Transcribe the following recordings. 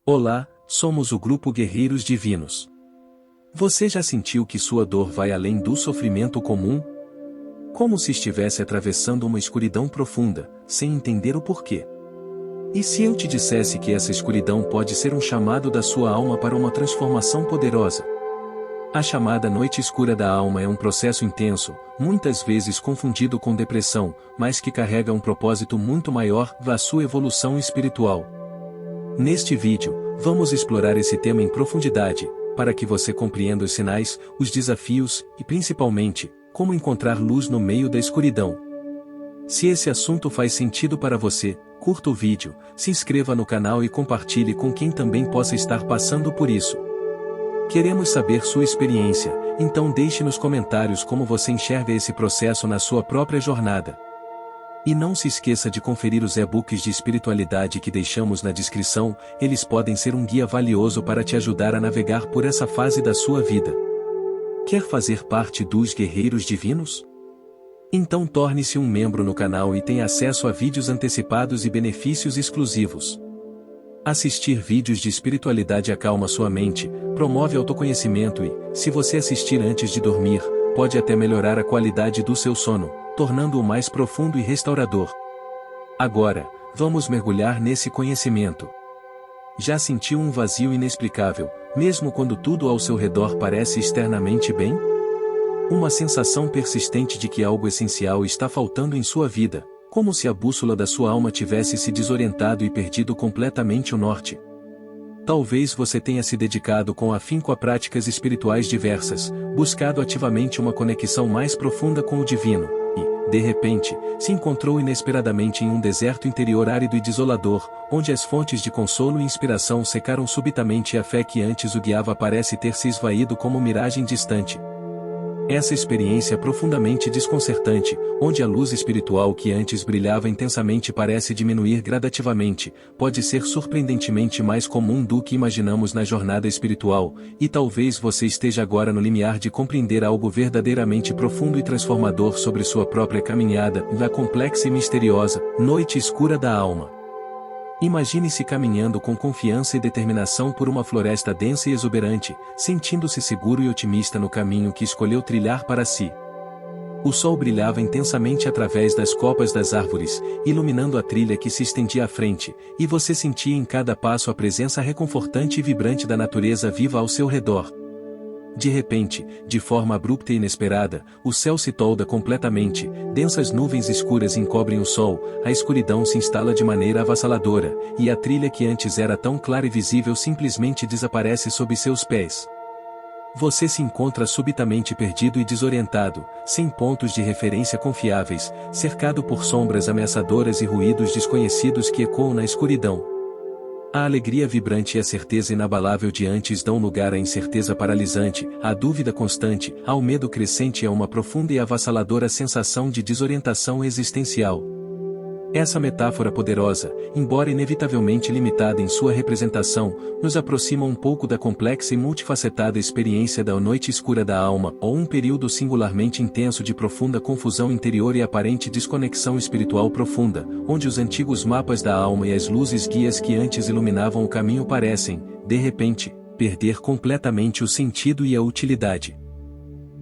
Olá, somos o Grupo Guerreiros Divinos. Você já sentiu que sua dor vai além do sofrimento comum? Como se estivesse atravessando uma escuridão profunda, sem entender o porquê. E se eu te dissesse que essa escuridão pode ser um chamado da sua alma para uma transformação poderosa? A chamada noite escura da alma é um processo intenso, muitas vezes confundido com depressão, mas que carrega um propósito muito maior da sua evolução espiritual. Neste vídeo, vamos explorar esse tema em profundidade, para que você compreenda os sinais, os desafios e, principalmente, como encontrar luz no meio da escuridão. Se esse assunto faz sentido para você, curta o vídeo, se inscreva no canal e compartilhe com quem também possa estar passando por isso. Queremos saber sua experiência, então deixe nos comentários como você enxerga esse processo na sua própria jornada. E não se esqueça de conferir os e-books de espiritualidade que deixamos na descrição, eles podem ser um guia valioso para te ajudar a navegar por essa fase da sua vida. Quer fazer parte dos Guerreiros Divinos? Então torne-se um membro no canal e tenha acesso a vídeos antecipados e benefícios exclusivos. Assistir vídeos de espiritualidade acalma sua mente, promove autoconhecimento e, se você assistir antes de dormir, pode até melhorar a qualidade do seu sono, tornando-o mais profundo e restaurador. Agora, vamos mergulhar nesse conhecimento. Já sentiu um vazio inexplicável, mesmo quando tudo ao seu redor parece externamente bem? Uma sensação persistente de que algo essencial está faltando em sua vida, como se a bússola da sua alma tivesse se desorientado e perdido completamente o norte. Talvez você tenha se dedicado com afinco a práticas espirituais diversas, buscado ativamente uma conexão mais profunda com o divino, e, de repente, se encontrou inesperadamente em um deserto interior árido e desolador, onde as fontes de consolo e inspiração secaram subitamente e a fé que antes o guiava parece ter se esvaído como miragem distante. Essa experiência é profundamente desconcertante, onde a luz espiritual que antes brilhava intensamente parece diminuir gradativamente, pode ser surpreendentemente mais comum do que imaginamos na jornada espiritual, e talvez você esteja agora no limiar de compreender algo verdadeiramente profundo e transformador sobre sua própria caminhada, na complexa e misteriosa noite escura da alma. Imagine-se caminhando com confiança e determinação por uma floresta densa e exuberante, sentindo-se seguro e otimista no caminho que escolheu trilhar para si. O sol brilhava intensamente através das copas das árvores, iluminando a trilha que se estendia à frente, e você sentia em cada passo a presença reconfortante e vibrante da natureza viva ao seu redor. De repente, de forma abrupta e inesperada, o céu se tolda completamente, densas nuvens escuras encobrem o sol, a escuridão se instala de maneira avassaladora, e a trilha que antes era tão clara e visível simplesmente desaparece sob seus pés. Você se encontra subitamente perdido e desorientado, sem pontos de referência confiáveis, cercado por sombras ameaçadoras e ruídos desconhecidos que ecoam na escuridão. A alegria vibrante e a certeza inabalável de antes dão lugar à incerteza paralisante, à dúvida constante, ao medo crescente e a uma profunda e avassaladora sensação de desorientação existencial. Essa metáfora poderosa, embora inevitavelmente limitada em sua representação, nos aproxima um pouco da complexa e multifacetada experiência da noite escura da alma, ou um período singularmente intenso de profunda confusão interior e aparente desconexão espiritual profunda, onde os antigos mapas da alma e as luzes guias que antes iluminavam o caminho parecem, de repente, perder completamente o sentido e a utilidade.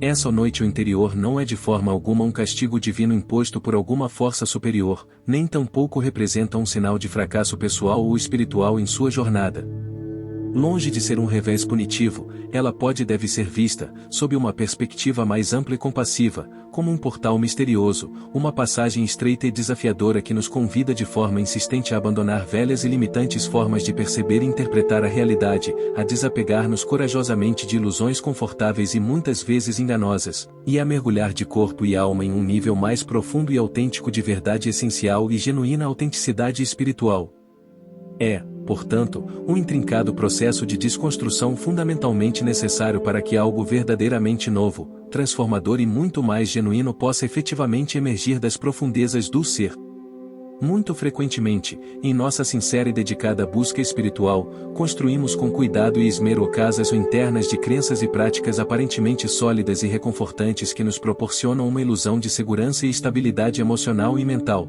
Essa noite o interior não é de forma alguma um castigo divino imposto por alguma força superior, nem tampouco representa um sinal de fracasso pessoal ou espiritual em sua jornada. Longe de ser um revés punitivo, ela pode e deve ser vista, sob uma perspectiva mais ampla e compassiva, como um portal misterioso, uma passagem estreita e desafiadora que nos convida de forma insistente a abandonar velhas e limitantes formas de perceber e interpretar a realidade, a desapegar-nos corajosamente de ilusões confortáveis e muitas vezes enganosas, e a mergulhar de corpo e alma em um nível mais profundo e autêntico de verdade essencial e genuína autenticidade espiritual. Portanto, um intrincado processo de desconstrução fundamentalmente necessário para que algo verdadeiramente novo, transformador e muito mais genuíno possa efetivamente emergir das profundezas do ser. Muito frequentemente, em nossa sincera e dedicada busca espiritual, construímos com cuidado e esmero casas internas de crenças e práticas aparentemente sólidas e reconfortantes que nos proporcionam uma ilusão de segurança e estabilidade emocional e mental.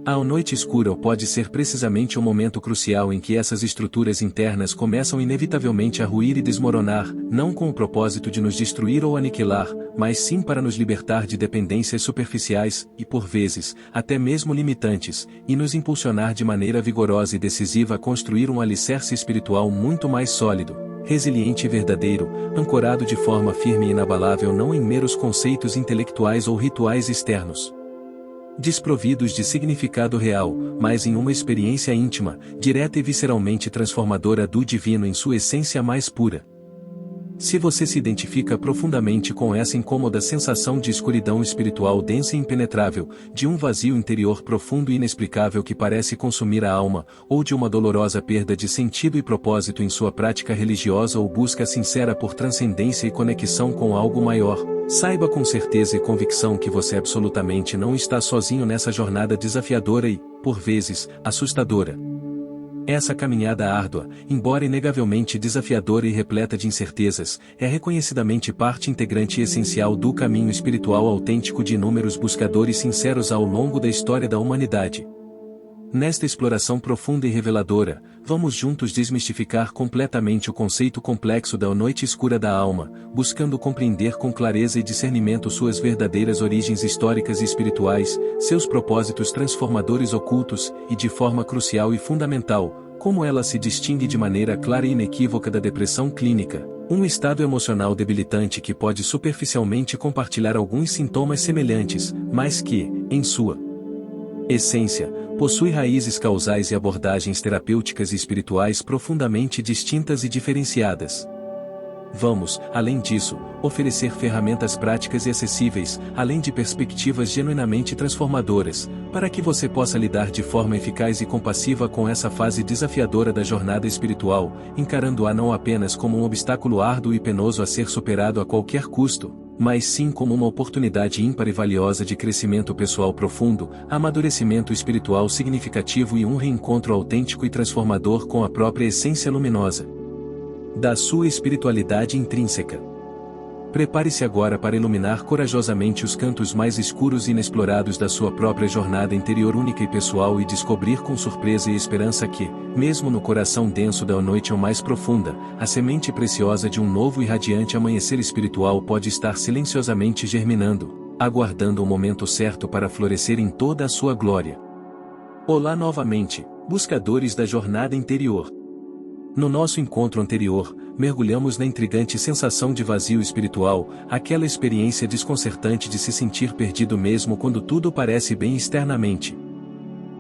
A noite escura pode ser precisamente o momento crucial em que essas estruturas internas começam inevitavelmente a ruir e desmoronar, não com o propósito de nos destruir ou aniquilar, mas sim para nos libertar de dependências superficiais, e por vezes, até mesmo limitantes, e nos impulsionar de maneira vigorosa e decisiva a construir um alicerce espiritual muito mais sólido, resiliente e verdadeiro, ancorado de forma firme e inabalável não em meros conceitos intelectuais ou rituais externos, desprovidos de significado real, mas em uma experiência íntima, direta e visceralmente transformadora do divino em sua essência mais pura. Se você se identifica profundamente com essa incômoda sensação de escuridão espiritual densa e impenetrável, de um vazio interior profundo e inexplicável que parece consumir a alma, ou de uma dolorosa perda de sentido e propósito em sua prática religiosa ou busca sincera por transcendência e conexão com algo maior, saiba com certeza e convicção que você absolutamente não está sozinho nessa jornada desafiadora e, por vezes, assustadora. Essa caminhada árdua, embora inegavelmente desafiadora e repleta de incertezas, é reconhecidamente parte integrante e essencial do caminho espiritual autêntico de inúmeros buscadores sinceros ao longo da história da humanidade. Nesta exploração profunda e reveladora, vamos juntos desmistificar completamente o conceito complexo da noite escura da alma, buscando compreender com clareza e discernimento suas verdadeiras origens históricas e espirituais, seus propósitos transformadores ocultos, e de forma crucial e fundamental, como ela se distingue de maneira clara e inequívoca da depressão clínica, um estado emocional debilitante que pode superficialmente compartilhar alguns sintomas semelhantes, mas que, em sua essência, possui raízes causais e abordagens terapêuticas e espirituais profundamente distintas e diferenciadas. Vamos, além disso, oferecer ferramentas práticas e acessíveis, além de perspectivas genuinamente transformadoras, para que você possa lidar de forma eficaz e compassiva com essa fase desafiadora da jornada espiritual, encarando-a não apenas como um obstáculo árduo e penoso a ser superado a qualquer custo, mas sim como uma oportunidade ímpar e valiosa de crescimento pessoal profundo, amadurecimento espiritual significativo e um reencontro autêntico e transformador com a própria essência luminosa da sua espiritualidade intrínseca. Prepare-se agora para iluminar corajosamente os cantos mais escuros e inexplorados da sua própria jornada interior única e pessoal e descobrir com surpresa e esperança que, mesmo no coração denso da noite ou mais profunda, a semente preciosa de um novo e radiante amanhecer espiritual pode estar silenciosamente germinando, aguardando o momento certo para florescer em toda a sua glória. Olá novamente, buscadores da jornada interior. No nosso encontro anterior, mergulhamos na intrigante sensação de vazio espiritual, aquela experiência desconcertante de se sentir perdido mesmo quando tudo parece bem externamente.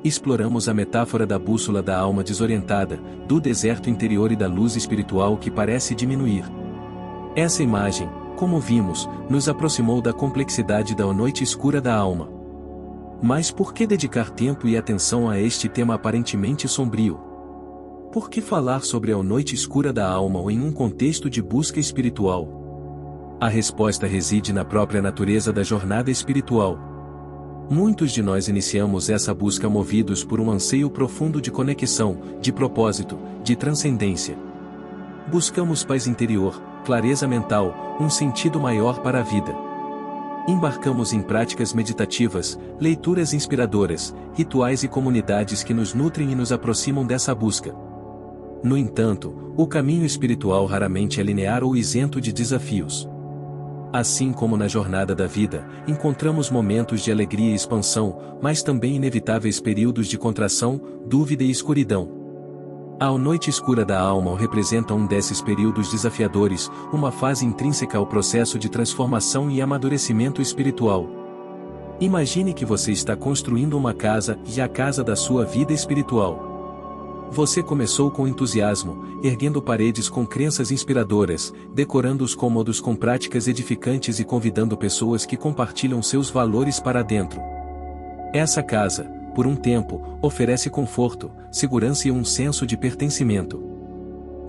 Exploramos a metáfora da bússola da alma desorientada, do deserto interior e da luz espiritual que parece diminuir. Essa imagem, como vimos, nos aproximou da complexidade da noite escura da alma. Mas por que dedicar tempo e atenção a este tema aparentemente sombrio? Por que falar sobre a noite escura da alma ou em um contexto de busca espiritual? A resposta reside na própria natureza da jornada espiritual. Muitos de nós iniciamos essa busca movidos por um anseio profundo de conexão, de propósito, de transcendência. Buscamos paz interior, clareza mental, um sentido maior para a vida. Embarcamos em práticas meditativas, leituras inspiradoras, rituais e comunidades que nos nutrem e nos aproximam dessa busca. No entanto, o caminho espiritual raramente é linear ou isento de desafios. Assim como na jornada da vida, encontramos momentos de alegria e expansão, mas também inevitáveis períodos de contração, dúvida e escuridão. A noite escura da alma representa um desses períodos desafiadores, uma fase intrínseca ao processo de transformação e amadurecimento espiritual. Imagine que você está construindo uma casa, e a casa da sua vida espiritual. Você começou com entusiasmo, erguendo paredes com crenças inspiradoras, decorando os cômodos com práticas edificantes e convidando pessoas que compartilham seus valores para dentro. Essa casa, por um tempo, oferece conforto, segurança e um senso de pertencimento.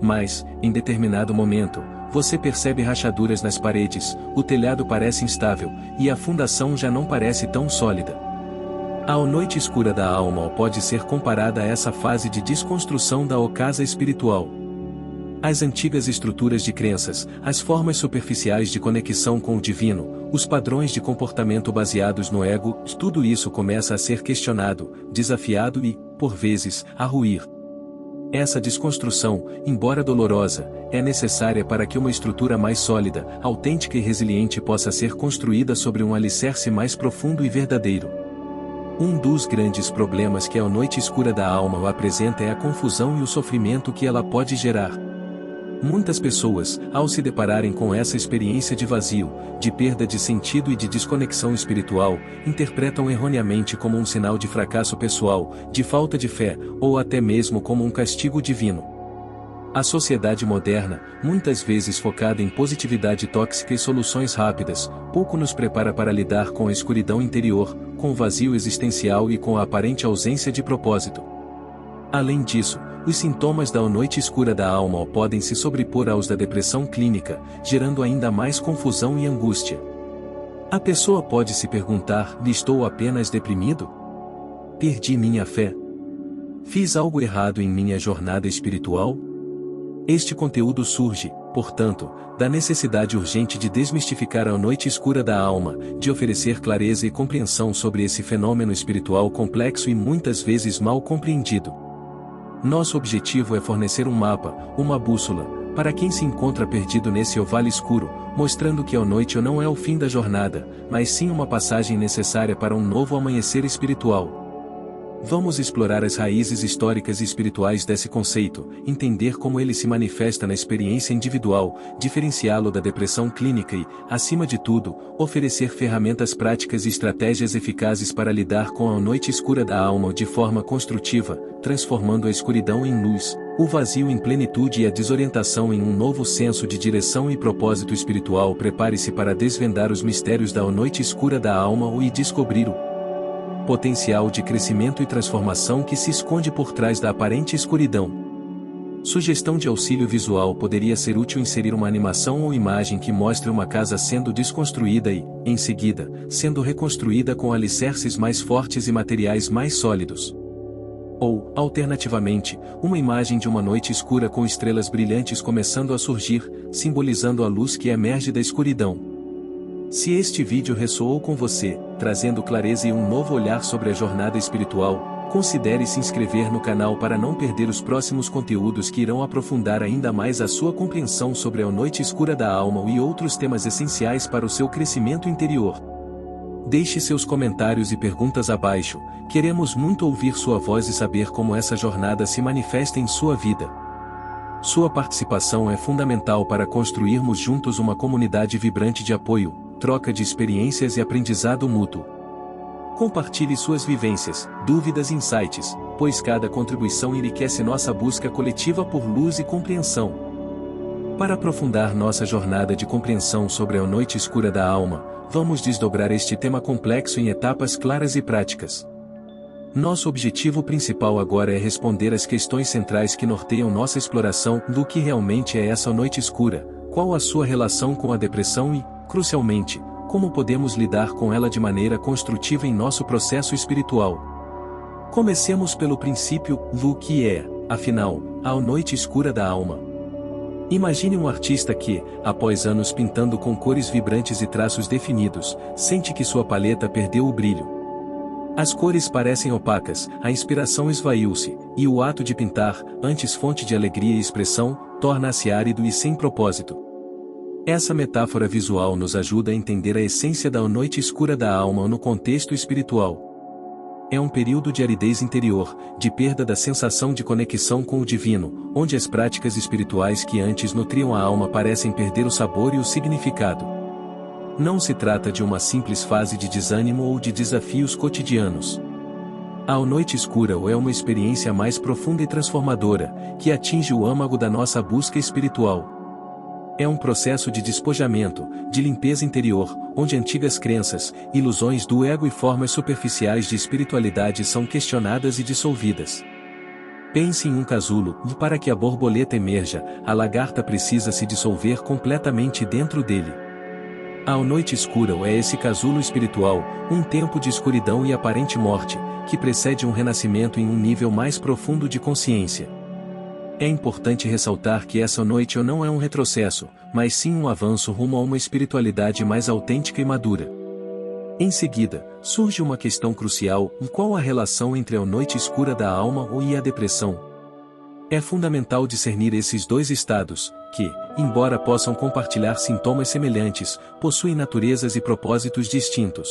Mas, em determinado momento, você percebe rachaduras nas paredes, o telhado parece instável, e a fundação já não parece tão sólida. A noite escura da alma pode ser comparada a essa fase de desconstrução da casa espiritual. As antigas estruturas de crenças, as formas superficiais de conexão com o divino, Os padrões de comportamento baseados no ego, tudo isso começa a ser questionado, desafiado e, por vezes, a ruir. Essa desconstrução, embora dolorosa, é necessária para que uma estrutura mais sólida, autêntica e resiliente possa ser construída sobre um alicerce mais profundo e verdadeiro. Um dos grandes problemas que a noite escura da alma apresenta é a confusão e o sofrimento que ela pode gerar. Muitas pessoas, ao se depararem com essa experiência de vazio, de perda de sentido e de desconexão espiritual, interpretam erroneamente como um sinal de fracasso pessoal, de falta de fé, ou até mesmo como um castigo divino. A sociedade moderna, muitas vezes focada em positividade tóxica e soluções rápidas, pouco nos prepara para lidar com a escuridão interior, com o vazio existencial e com a aparente ausência de propósito. Além disso, os sintomas da noite escura da alma podem se sobrepor aos da depressão clínica, gerando ainda mais confusão e angústia. A pessoa pode se perguntar: estou apenas deprimido? Perdi minha fé? Fiz algo errado em minha jornada espiritual? Este conteúdo surge, portanto, da necessidade urgente de desmistificar a noite escura da alma, de oferecer clareza e compreensão sobre esse fenômeno espiritual complexo e muitas vezes mal compreendido. Nosso objetivo é fornecer um mapa, uma bússola, para quem se encontra perdido nesse vale escuro, mostrando que a noite não é o fim da jornada, mas sim uma passagem necessária para um novo amanhecer espiritual. Vamos explorar as raízes históricas e espirituais desse conceito, entender como ele se manifesta na experiência individual, diferenciá-lo da depressão clínica e, acima de tudo, oferecer ferramentas práticas e estratégias eficazes para lidar com a noite escura da alma de forma construtiva, transformando a escuridão em luz, o vazio em plenitude e a desorientação em um novo senso de direção e propósito espiritual. Prepare-se para desvendar os mistérios da noite escura da alma e descobrir o potencial de crescimento e transformação que se esconde por trás da aparente escuridão. Sugestão de auxílio visual: poderia ser útil inserir uma animação ou imagem que mostre uma casa sendo desconstruída e, em seguida, sendo reconstruída com alicerces mais fortes e materiais mais sólidos. Ou, alternativamente, uma imagem de uma noite escura com estrelas brilhantes começando a surgir, simbolizando a luz que emerge da escuridão. Se este vídeo ressoou com você, trazendo clareza e um novo olhar sobre a jornada espiritual, considere se inscrever no canal para não perder os próximos conteúdos que irão aprofundar ainda mais a sua compreensão sobre a noite escura da alma e outros temas essenciais para o seu crescimento interior. Deixe seus comentários e perguntas abaixo, queremos muito ouvir sua voz e saber como essa jornada se manifesta em sua vida. Sua participação é fundamental para construirmos juntos uma comunidade vibrante de apoio, troca de experiências e aprendizado mútuo. Compartilhe suas vivências, dúvidas e insights, pois cada contribuição enriquece nossa busca coletiva por luz e compreensão. Para aprofundar nossa jornada de compreensão sobre a noite escura da alma, vamos desdobrar este tema complexo em etapas claras e práticas. Nosso objetivo principal agora é responder às questões centrais que norteiam nossa exploração do que realmente é essa noite escura, qual a sua relação com a depressão e, crucialmente, como podemos lidar com ela de maneira construtiva em nosso processo espiritual. Comecemos pelo princípio do que é, afinal, a noite escura da alma. Imagine um artista que, após anos pintando com cores vibrantes e traços definidos, sente que sua paleta perdeu o brilho. As cores parecem opacas, a inspiração esvaiu-se, e o ato de pintar, antes fonte de alegria e expressão, torna-se árido e sem propósito. Essa metáfora visual nos ajuda a entender a essência da noite escura da alma no contexto espiritual. É um período de aridez interior, de perda da sensação de conexão com o divino, onde as práticas espirituais que antes nutriam a alma parecem perder o sabor e o significado. Não se trata de uma simples fase de desânimo ou de desafios cotidianos. A noite escura é uma experiência mais profunda e transformadora, que atinge o âmago da nossa busca espiritual. É um processo de despojamento, de limpeza interior, onde antigas crenças, ilusões do ego e formas superficiais de espiritualidade são questionadas e dissolvidas. Pense em um casulo, e para que a borboleta emerja, a lagarta precisa se dissolver completamente dentro dele. A noite escura é esse casulo espiritual, um tempo de escuridão e aparente morte, que precede um renascimento em um nível mais profundo de consciência. É importante ressaltar que essa noite não é um retrocesso, mas sim um avanço rumo a uma espiritualidade mais autêntica e madura. Em seguida, surge uma questão crucial: qual a relação entre a noite escura da alma e a depressão? É fundamental discernir esses dois estados, que, embora possam compartilhar sintomas semelhantes, possuem naturezas e propósitos distintos.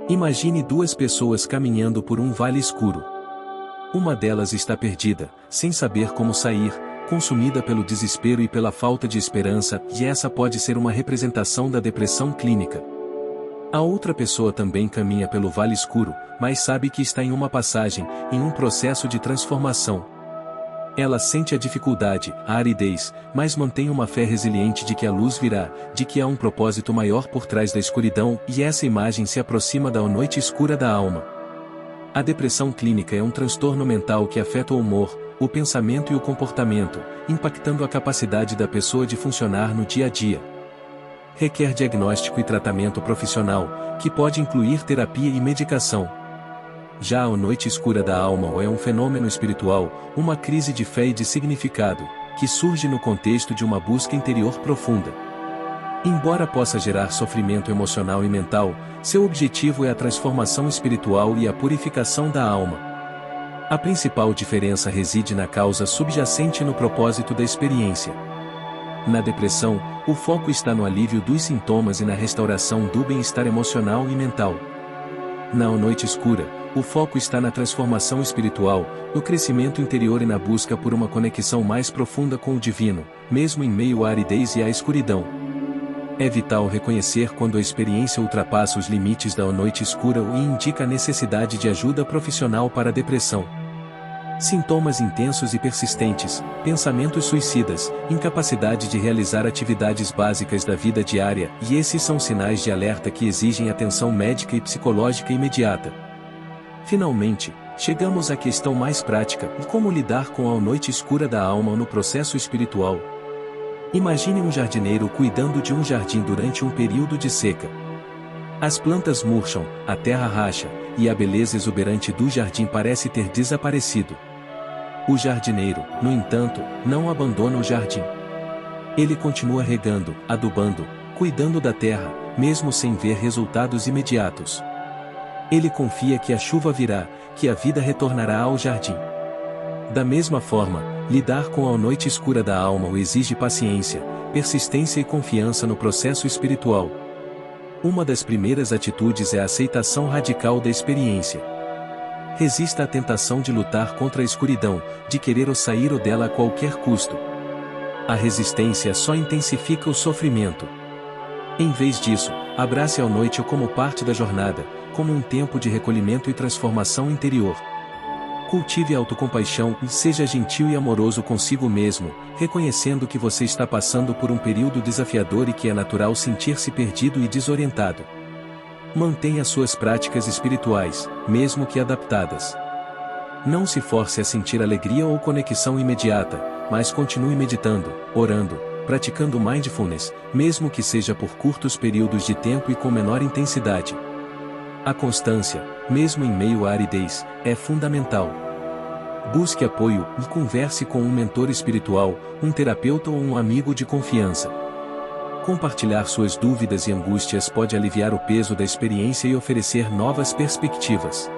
Imagine duas pessoas caminhando por um vale escuro. Uma delas está perdida, sem saber como sair, consumida pelo desespero e pela falta de esperança, e essa pode ser uma representação da depressão clínica. A outra pessoa também caminha pelo vale escuro, mas sabe que está em uma passagem, em um processo de transformação. Ela sente a dificuldade, a aridez, mas mantém uma fé resiliente de que a luz virá, de que há um propósito maior por trás da escuridão, e essa imagem se aproxima da noite escura da alma. A depressão clínica é um transtorno mental que afeta o humor, o pensamento e o comportamento, impactando a capacidade da pessoa de funcionar no dia a dia. Requer diagnóstico e tratamento profissional, que pode incluir terapia e medicação. Já a noite escura da alma é um fenômeno espiritual, uma crise de fé e de significado, que surge no contexto de uma busca interior profunda. Embora possa gerar sofrimento emocional e mental, seu objetivo é a transformação espiritual e a purificação da alma. A principal diferença reside na causa subjacente e no propósito da experiência. Na depressão, o foco está no alívio dos sintomas e na restauração do bem-estar emocional e mental. Na noite escura, o foco está na transformação espiritual, no crescimento interior e na busca por uma conexão mais profunda com o divino, mesmo em meio à aridez e à escuridão. É vital reconhecer quando a experiência ultrapassa os limites da noite escura e indica a necessidade de ajuda profissional para a depressão. Sintomas intensos e persistentes, pensamentos suicidas, incapacidade de realizar atividades básicas da vida diária, e esses são sinais de alerta que exigem atenção médica e psicológica imediata. Finalmente, chegamos à questão mais prática: como lidar com a noite escura da alma no processo espiritual. Imagine um jardineiro cuidando de um jardim durante um período de seca. As plantas murcham, a terra racha, e a beleza exuberante do jardim parece ter desaparecido. O jardineiro, no entanto, não abandona o jardim. Ele continua regando, adubando, cuidando da terra, mesmo sem ver resultados imediatos. Ele confia que a chuva virá, que a vida retornará ao jardim. Da mesma forma, lidar com a noite escura da alma exige paciência, persistência e confiança no processo espiritual. Uma das primeiras atitudes é a aceitação radical da experiência. Resista à tentação de lutar contra a escuridão, de querer sair dela a qualquer custo. A resistência só intensifica o sofrimento. Em vez disso, abrace a noite como parte da jornada, como um tempo de recolhimento e transformação interior. Cultive a autocompaixão e seja gentil e amoroso consigo mesmo, reconhecendo que você está passando por um período desafiador e que é natural sentir-se perdido e desorientado. Mantenha suas práticas espirituais, mesmo que adaptadas. Não se force a sentir alegria ou conexão imediata, mas continue meditando, orando, praticando mindfulness, mesmo que seja por curtos períodos de tempo e com menor intensidade. A constância, mesmo em meio à aridez, é fundamental. Busque apoio e converse com um mentor espiritual, um terapeuta ou um amigo de confiança. Compartilhar suas dúvidas e angústias pode aliviar o peso da experiência e oferecer novas perspectivas.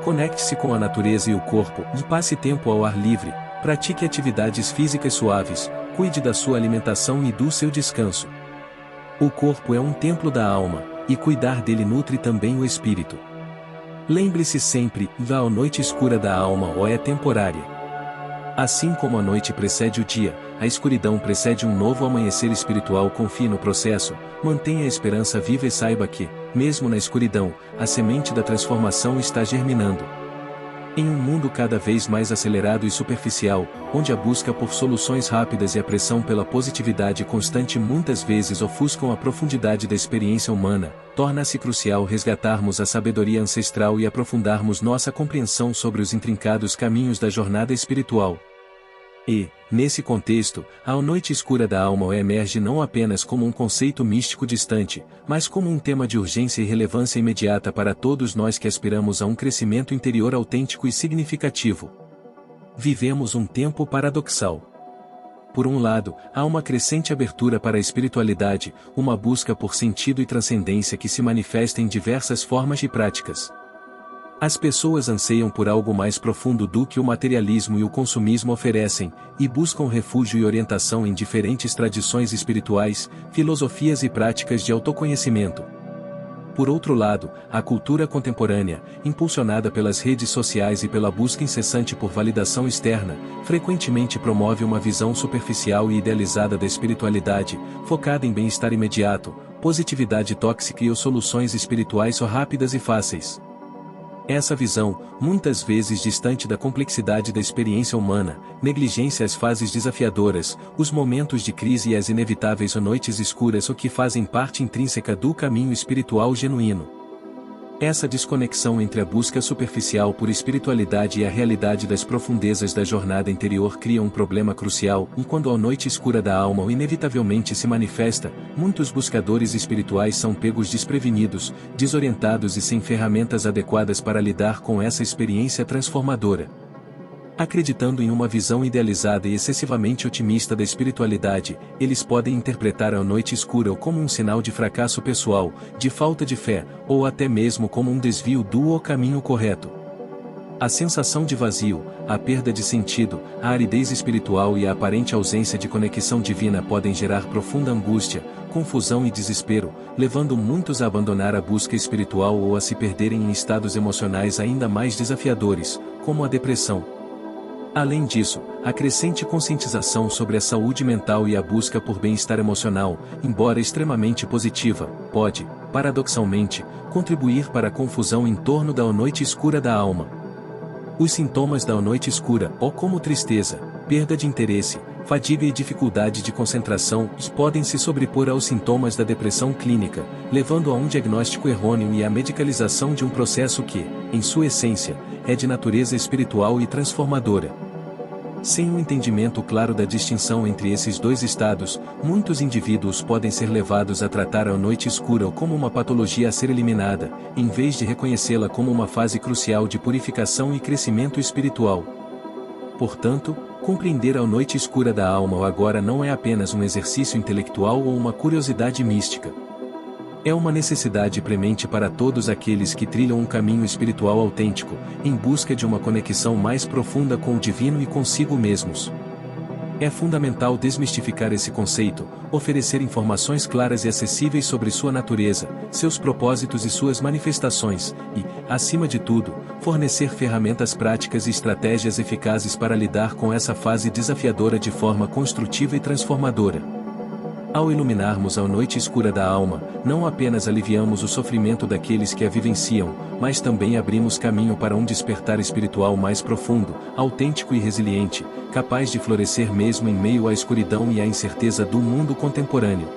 Conecte-se com a natureza e o corpo e passe tempo ao ar livre, pratique atividades físicas suaves, cuide da sua alimentação e do seu descanso. O corpo é um templo da alma, e cuidar dele nutre também o espírito. Lembre-se sempre, a noite escura da alma é temporária. Assim como a noite precede o dia, a escuridão precede um novo amanhecer espiritual. Confie no processo, mantenha a esperança viva e saiba que, mesmo na escuridão, a semente da transformação está germinando. Em um mundo cada vez mais acelerado e superficial, onde a busca por soluções rápidas e a pressão pela positividade constante muitas vezes ofuscam a profundidade da experiência humana, torna-se crucial resgatarmos a sabedoria ancestral e aprofundarmos nossa compreensão sobre os intrincados caminhos da jornada espiritual. E, nesse contexto, a noite escura da alma emerge não apenas como um conceito místico distante, mas como um tema de urgência e relevância imediata para todos nós que aspiramos a um crescimento interior autêntico e significativo. Vivemos um tempo paradoxal. Por um lado, há uma crescente abertura para a espiritualidade, uma busca por sentido e transcendência que se manifesta em diversas formas e práticas. As pessoas anseiam por algo mais profundo do que o materialismo e o consumismo oferecem, e buscam refúgio e orientação em diferentes tradições espirituais, filosofias e práticas de autoconhecimento. Por outro lado, a cultura contemporânea, impulsionada pelas redes sociais e pela busca incessante por validação externa, frequentemente promove uma visão superficial e idealizada da espiritualidade, focada em bem-estar imediato, positividade tóxica e soluções espirituais rápidas e fáceis. Essa visão, muitas vezes distante da complexidade da experiência humana, negligencia as fases desafiadoras, os momentos de crise e as inevitáveis noites escuras, o que fazem parte intrínseca do caminho espiritual genuíno. Essa desconexão entre a busca superficial por espiritualidade e a realidade das profundezas da jornada interior cria um problema crucial, e quando a noite escura da alma inevitavelmente se manifesta, muitos buscadores espirituais são pegos desprevenidos, desorientados e sem ferramentas adequadas para lidar com essa experiência transformadora. Acreditando em uma visão idealizada e excessivamente otimista da espiritualidade, eles podem interpretar a noite escura como um sinal de fracasso pessoal, de falta de fé, ou até mesmo como um desvio do caminho correto. A sensação de vazio, a perda de sentido, a aridez espiritual e a aparente ausência de conexão divina podem gerar profunda angústia, confusão e desespero, levando muitos a abandonar a busca espiritual ou a se perderem em estados emocionais ainda mais desafiadores, como a depressão. Além disso, a crescente conscientização sobre a saúde mental e a busca por bem-estar emocional, embora extremamente positiva, pode, paradoxalmente, contribuir para a confusão em torno da noite escura da alma. Os sintomas da noite escura, como tristeza, perda de interesse, fadiga e dificuldade de concentração, podem se sobrepor aos sintomas da depressão clínica, levando a um diagnóstico errôneo e à medicalização de um processo que, em sua essência, é de natureza espiritual e transformadora. Sem um entendimento claro da distinção entre esses dois estados, muitos indivíduos podem ser levados a tratar a noite escura como uma patologia a ser eliminada, em vez de reconhecê-la como uma fase crucial de purificação e crescimento espiritual. Portanto, compreender a noite escura da alma agora não é apenas um exercício intelectual ou uma curiosidade mística. É uma necessidade premente para todos aqueles que trilham um caminho espiritual autêntico, em busca de uma conexão mais profunda com o divino e consigo mesmos. É fundamental desmistificar esse conceito, oferecer informações claras e acessíveis sobre sua natureza, seus propósitos e suas manifestações, e, acima de tudo, fornecer ferramentas práticas e estratégias eficazes para lidar com essa fase desafiadora de forma construtiva e transformadora. Ao iluminarmos a noite escura da alma, não apenas aliviamos o sofrimento daqueles que a vivenciam, mas também abrimos caminho para um despertar espiritual mais profundo, autêntico e resiliente, capaz de florescer mesmo em meio à escuridão e à incerteza do mundo contemporâneo.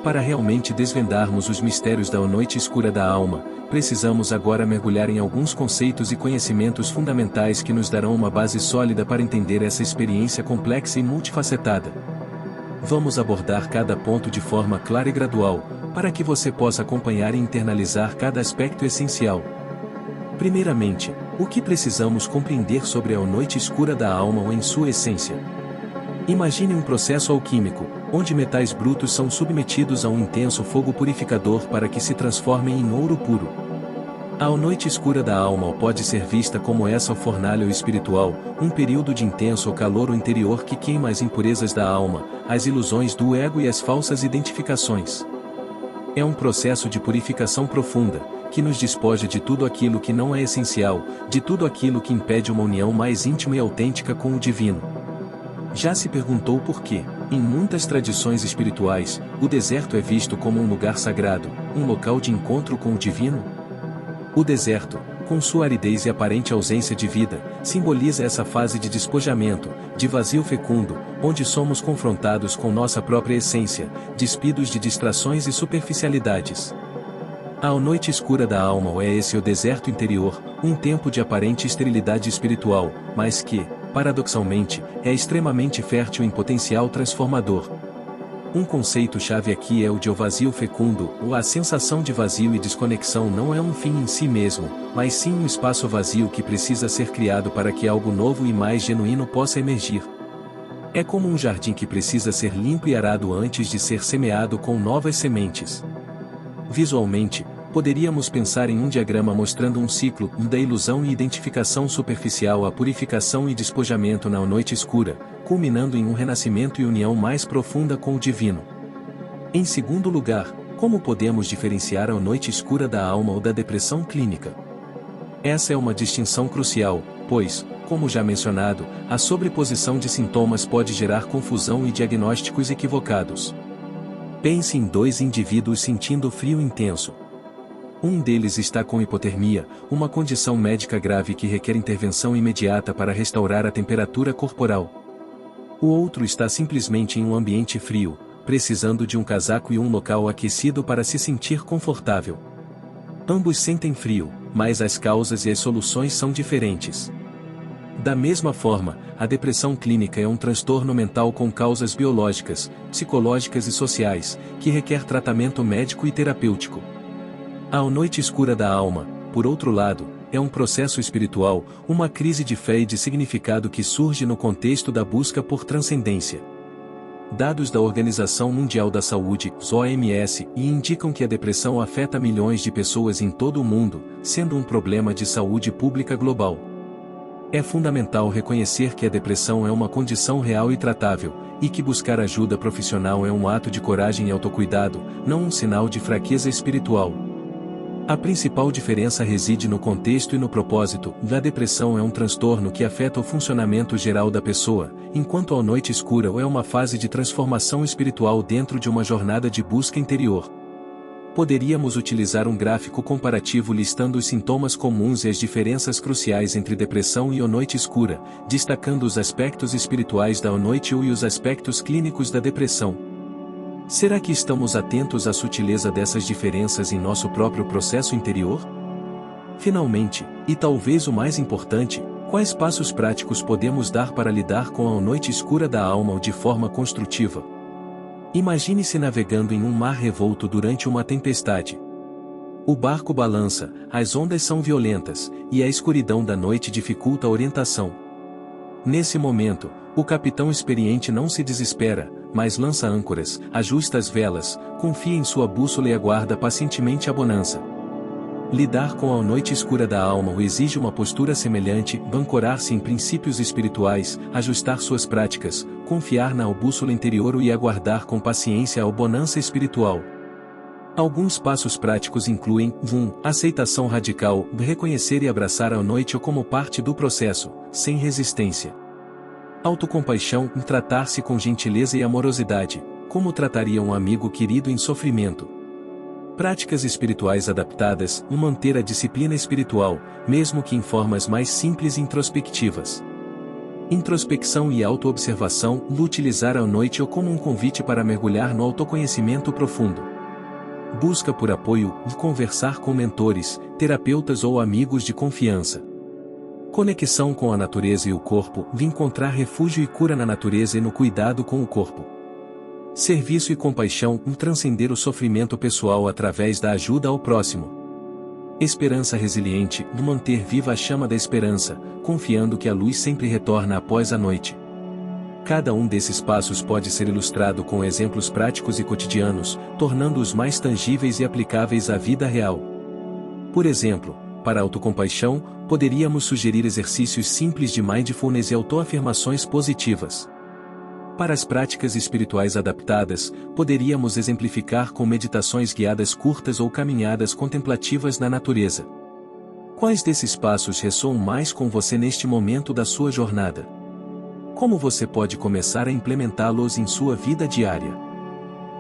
Para realmente desvendarmos os mistérios da noite escura da alma, precisamos agora mergulhar em alguns conceitos e conhecimentos fundamentais que nos darão uma base sólida para entender essa experiência complexa e multifacetada. Vamos abordar cada ponto de forma clara e gradual, para que você possa acompanhar e internalizar cada aspecto essencial. Primeiramente, o que precisamos compreender sobre a noite escura da alma ou em sua essência? Imagine um processo alquímico, onde metais brutos são submetidos a um intenso fogo purificador para que se transformem em ouro puro. A noite escura da alma pode ser vista como essa fornalha espiritual, um período de intenso calor interior que queima as impurezas da alma, as ilusões do ego e as falsas identificações. É um processo de purificação profunda, que nos despoja de tudo aquilo que não é essencial, de tudo aquilo que impede uma união mais íntima e autêntica com o divino. Já se perguntou por quê, em muitas tradições espirituais, o deserto é visto como um lugar sagrado, um local de encontro com o divino? O deserto, com sua aridez e aparente ausência de vida, simboliza essa fase de despojamento, de vazio fecundo, onde somos confrontados com nossa própria essência, despidos de distrações e superficialidades. A noite escura da alma é esse o deserto interior, um tempo de aparente esterilidade espiritual, mas que, paradoxalmente, é extremamente fértil em potencial transformador. Um conceito-chave aqui é o de o vazio fecundo, ou a sensação de vazio e desconexão não é um fim em si mesmo, mas sim um espaço vazio que precisa ser criado para que algo novo e mais genuíno possa emergir. É como um jardim que precisa ser limpo e arado antes de ser semeado com novas sementes. Visualmente, poderíamos pensar em um diagrama mostrando um ciclo da ilusão e identificação superficial à purificação e despojamento na noite escura, culminando em um renascimento e união mais profunda com o divino. Em segundo lugar, como podemos diferenciar a noite escura da alma ou da depressão clínica? Essa é uma distinção crucial, pois, como já mencionado, a sobreposição de sintomas pode gerar confusão e diagnósticos equivocados. Pense em dois indivíduos sentindo frio intenso. Um deles está com hipotermia, uma condição médica grave que requer intervenção imediata para restaurar a temperatura corporal. O outro está simplesmente em um ambiente frio, precisando de um casaco e um local aquecido para se sentir confortável. Ambos sentem frio, mas as causas e as soluções são diferentes. Da mesma forma, a depressão clínica é um transtorno mental com causas biológicas, psicológicas e sociais, que requer tratamento médico e terapêutico. A noite escura da alma, por outro lado, é um processo espiritual, uma crise de fé e de significado que surge no contexto da busca por transcendência. Dados da Organização Mundial da Saúde, OMS, indicam que a depressão afeta milhões de pessoas em todo o mundo, sendo um problema de saúde pública global. É fundamental reconhecer que a depressão é uma condição real e tratável, e que buscar ajuda profissional é um ato de coragem e autocuidado, não um sinal de fraqueza espiritual. A principal diferença reside no contexto e no propósito. A depressão é um transtorno que afeta o funcionamento geral da pessoa, enquanto a noite escura é uma fase de transformação espiritual dentro de uma jornada de busca interior. Poderíamos utilizar um gráfico comparativo listando os sintomas comuns e as diferenças cruciais entre depressão e a noite escura, destacando os aspectos espirituais da noite e os aspectos clínicos da depressão. Será que estamos atentos à sutileza dessas diferenças em nosso próprio processo interior? Finalmente, e talvez o mais importante, quais passos práticos podemos dar para lidar com a noite escura da alma de forma construtiva? Imagine-se navegando em um mar revolto durante uma tempestade. O barco balança, as ondas são violentas, e a escuridão da noite dificulta a orientação. Nesse momento, o capitão experiente não se desespera, mas lança âncoras, ajusta as velas, confia em sua bússola e aguarda pacientemente a bonança. Lidar com a noite escura da alma exige uma postura semelhante, ancorar-se em princípios espirituais, ajustar suas práticas, confiar na bússola interior e aguardar com paciência a bonança espiritual. Alguns passos práticos incluem: 1. Aceitação radical, reconhecer e abraçar a noite como parte do processo, sem resistência. Autocompaixão, tratar-se com gentileza e amorosidade, como trataria um amigo querido em sofrimento. Práticas espirituais adaptadas, manter a disciplina espiritual, mesmo que em formas mais simples e introspectivas. Introspecção e autoobservação, utilizar a noite como um convite para mergulhar no autoconhecimento profundo. Busca por apoio, conversar com mentores, terapeutas ou amigos de confiança. Conexão com a natureza e o corpo, encontrar refúgio e cura na natureza e no cuidado com o corpo. Serviço e compaixão, transcender o sofrimento pessoal através da ajuda ao próximo. Esperança resiliente, manter viva a chama da esperança, confiando que a luz sempre retorna após a noite. Cada um desses passos pode ser ilustrado com exemplos práticos e cotidianos, tornando-os mais tangíveis e aplicáveis à vida real. Por exemplo, para a autocompaixão, poderíamos sugerir exercícios simples de mindfulness e autoafirmações positivas. Para as práticas espirituais adaptadas, poderíamos exemplificar com meditações guiadas curtas ou caminhadas contemplativas na natureza. Quais desses passos ressoam mais com você neste momento da sua jornada? Como você pode começar a implementá-los em sua vida diária?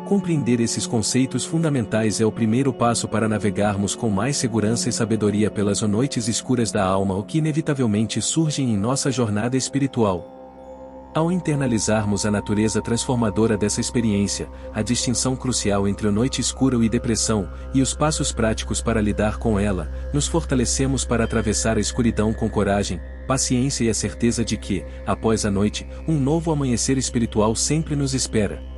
Compreender esses conceitos fundamentais é o primeiro passo para navegarmos com mais segurança e sabedoria pelas noites escuras da alma o que inevitavelmente surgem em nossa jornada espiritual. Ao internalizarmos a natureza transformadora dessa experiência, a distinção crucial entre a noite escura e depressão, e os passos práticos para lidar com ela, nos fortalecemos para atravessar a escuridão com coragem, paciência e a certeza de que, após a noite, um novo amanhecer espiritual sempre nos espera.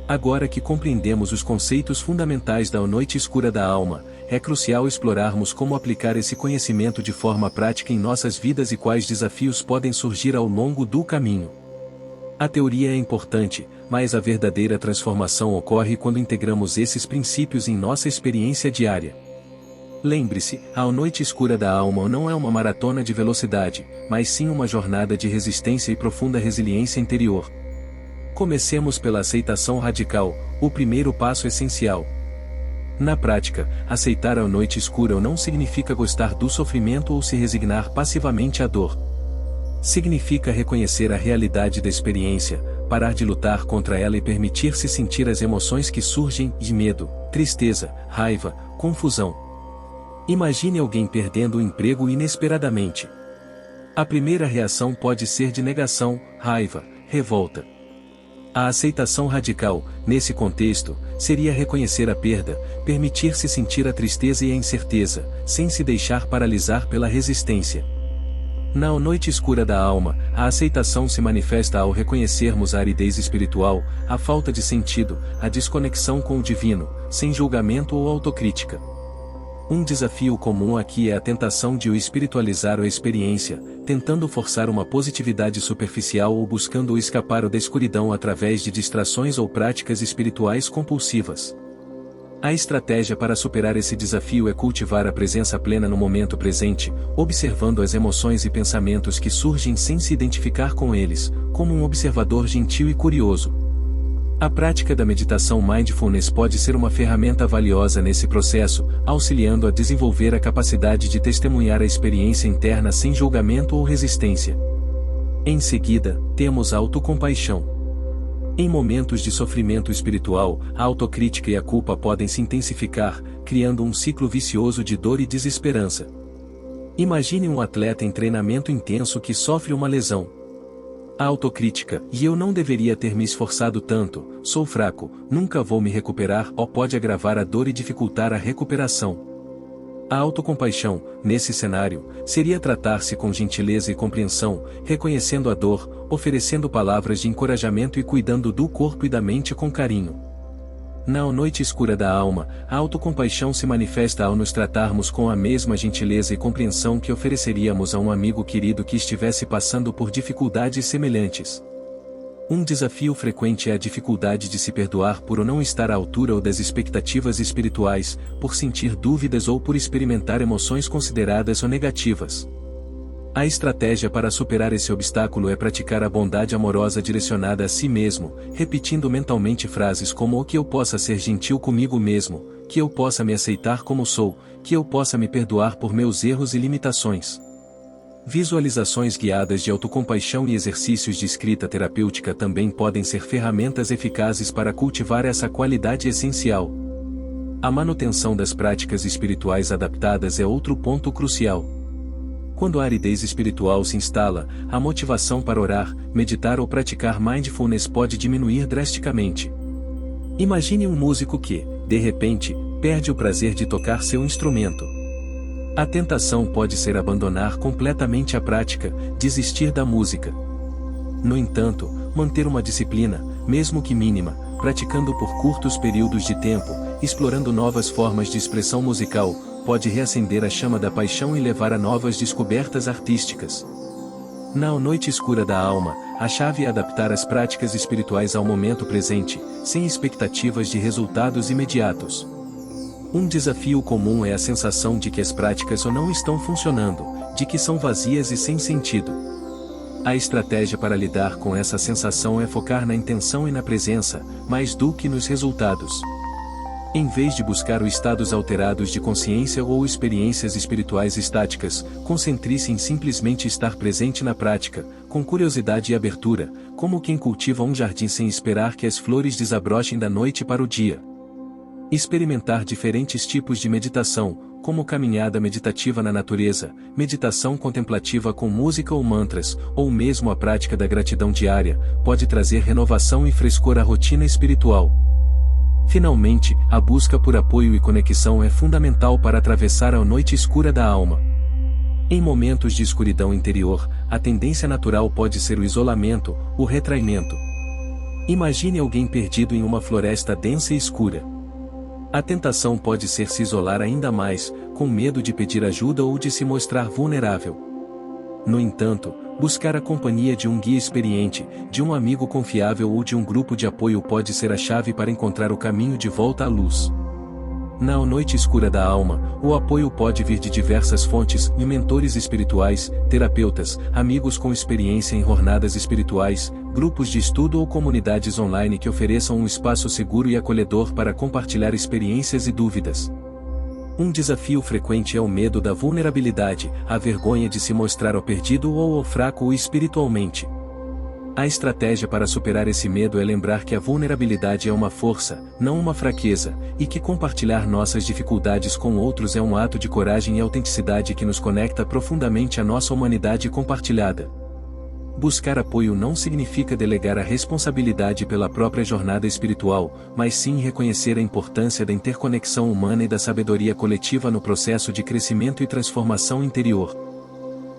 Agora que compreendemos os conceitos fundamentais da noite escura da alma, é crucial explorarmos como aplicar esse conhecimento de forma prática em nossas vidas e quais desafios podem surgir ao longo do caminho. A teoria é importante, mas a verdadeira transformação ocorre quando integramos esses princípios em nossa experiência diária. Lembre-se, a noite escura da alma não é uma maratona de velocidade, mas sim uma jornada de resistência e profunda resiliência interior. Comecemos pela aceitação radical, o primeiro passo essencial. Na prática, aceitar a noite escura não significa gostar do sofrimento ou se resignar passivamente à dor. Significa reconhecer a realidade da experiência, parar de lutar contra ela e permitir-se sentir as emoções que surgem de medo, tristeza, raiva, confusão. Imagine alguém perdendo o emprego inesperadamente. A primeira reação pode ser de negação, raiva, revolta. A aceitação radical, nesse contexto, seria reconhecer a perda, permitir-se sentir a tristeza e a incerteza, sem se deixar paralisar pela resistência. Na noite escura da alma, a aceitação se manifesta ao reconhecermos a aridez espiritual, a falta de sentido, a desconexão com o divino, sem julgamento ou autocrítica. Um desafio comum aqui é a tentação de espiritualizar a experiência, tentando forçar uma positividade superficial ou buscando escapar da escuridão através de distrações ou práticas espirituais compulsivas. A estratégia para superar esse desafio é cultivar a presença plena no momento presente, observando as emoções e pensamentos que surgem sem se identificar com eles, como um observador gentil e curioso. A prática da meditação mindfulness pode ser uma ferramenta valiosa nesse processo, auxiliando a desenvolver a capacidade de testemunhar a experiência interna sem julgamento ou resistência. Em seguida, temos a autocompaixão. Em momentos de sofrimento espiritual, a autocrítica e a culpa podem se intensificar, criando um ciclo vicioso de dor e desesperança. Imagine um atleta em treinamento intenso que sofre uma lesão. A autocrítica, e eu não deveria ter me esforçado tanto, sou fraco, nunca vou me recuperar, pode agravar a dor e dificultar a recuperação. A autocompaixão, nesse cenário, seria tratar-se com gentileza e compreensão, reconhecendo a dor, oferecendo palavras de encorajamento e cuidando do corpo e da mente com carinho. Na noite escura da alma, a autocompaixão se manifesta ao nos tratarmos com a mesma gentileza e compreensão que ofereceríamos a um amigo querido que estivesse passando por dificuldades semelhantes. Um desafio frequente é a dificuldade de se perdoar por não estar à altura ou das expectativas espirituais, por sentir dúvidas ou por experimentar emoções consideradas ou negativas. A estratégia para superar esse obstáculo é praticar a bondade amorosa direcionada a si mesmo, repetindo mentalmente frases como que eu possa ser gentil comigo mesmo, que eu possa me aceitar como sou, que eu possa me perdoar por meus erros e limitações. Visualizações guiadas de autocompaixão e exercícios de escrita terapêutica também podem ser ferramentas eficazes para cultivar essa qualidade essencial. A manutenção das práticas espirituais adaptadas é outro ponto crucial. Quando a aridez espiritual se instala, a motivação para orar, meditar ou praticar mindfulness pode diminuir drasticamente. Imagine um músico que, de repente, perde o prazer de tocar seu instrumento. A tentação pode ser abandonar completamente a prática, desistir da música. No entanto, manter uma disciplina, mesmo que mínima, praticando por curtos períodos de tempo, explorando novas formas de expressão musical, pode reacender a chama da paixão e levar a novas descobertas artísticas. Na noite escura da alma, a chave é adaptar as práticas espirituais ao momento presente, sem expectativas de resultados imediatos. Um desafio comum é a sensação de que as práticas não estão funcionando, de que são vazias e sem sentido. A estratégia para lidar com essa sensação é focar na intenção e na presença, mais do que nos resultados. Em vez de buscar os estados alterados de consciência ou experiências espirituais estáticas, concentre-se em simplesmente estar presente na prática, com curiosidade e abertura, como quem cultiva um jardim sem esperar que as flores desabrochem da noite para o dia. Experimentar diferentes tipos de meditação, como caminhada meditativa na natureza, meditação contemplativa com música ou mantras, ou mesmo a prática da gratidão diária, pode trazer renovação e frescor à rotina espiritual. Finalmente, a busca por apoio e conexão é fundamental para atravessar a noite escura da alma. Em momentos de escuridão interior, a tendência natural pode ser o isolamento, o retraimento. Imagine alguém perdido em uma floresta densa e escura. A tentação pode ser se isolar ainda mais, com medo de pedir ajuda ou de se mostrar vulnerável. No entanto, buscar a companhia de um guia experiente, de um amigo confiável ou de um grupo de apoio pode ser a chave para encontrar o caminho de volta à luz. Na noite escura da alma, o apoio pode vir de diversas fontes, mentores espirituais, terapeutas, amigos com experiência em jornadas espirituais, grupos de estudo ou comunidades online que ofereçam um espaço seguro e acolhedor para compartilhar experiências e dúvidas. Um desafio frequente é o medo da vulnerabilidade, a vergonha de se mostrar ao perdido ou ao fraco espiritualmente. A estratégia para superar esse medo é lembrar que a vulnerabilidade é uma força, não uma fraqueza, e que compartilhar nossas dificuldades com outros é um ato de coragem e autenticidade que nos conecta profundamente à nossa humanidade compartilhada. Buscar apoio não significa delegar a responsabilidade pela própria jornada espiritual, mas sim reconhecer a importância da interconexão humana e da sabedoria coletiva no processo de crescimento e transformação interior.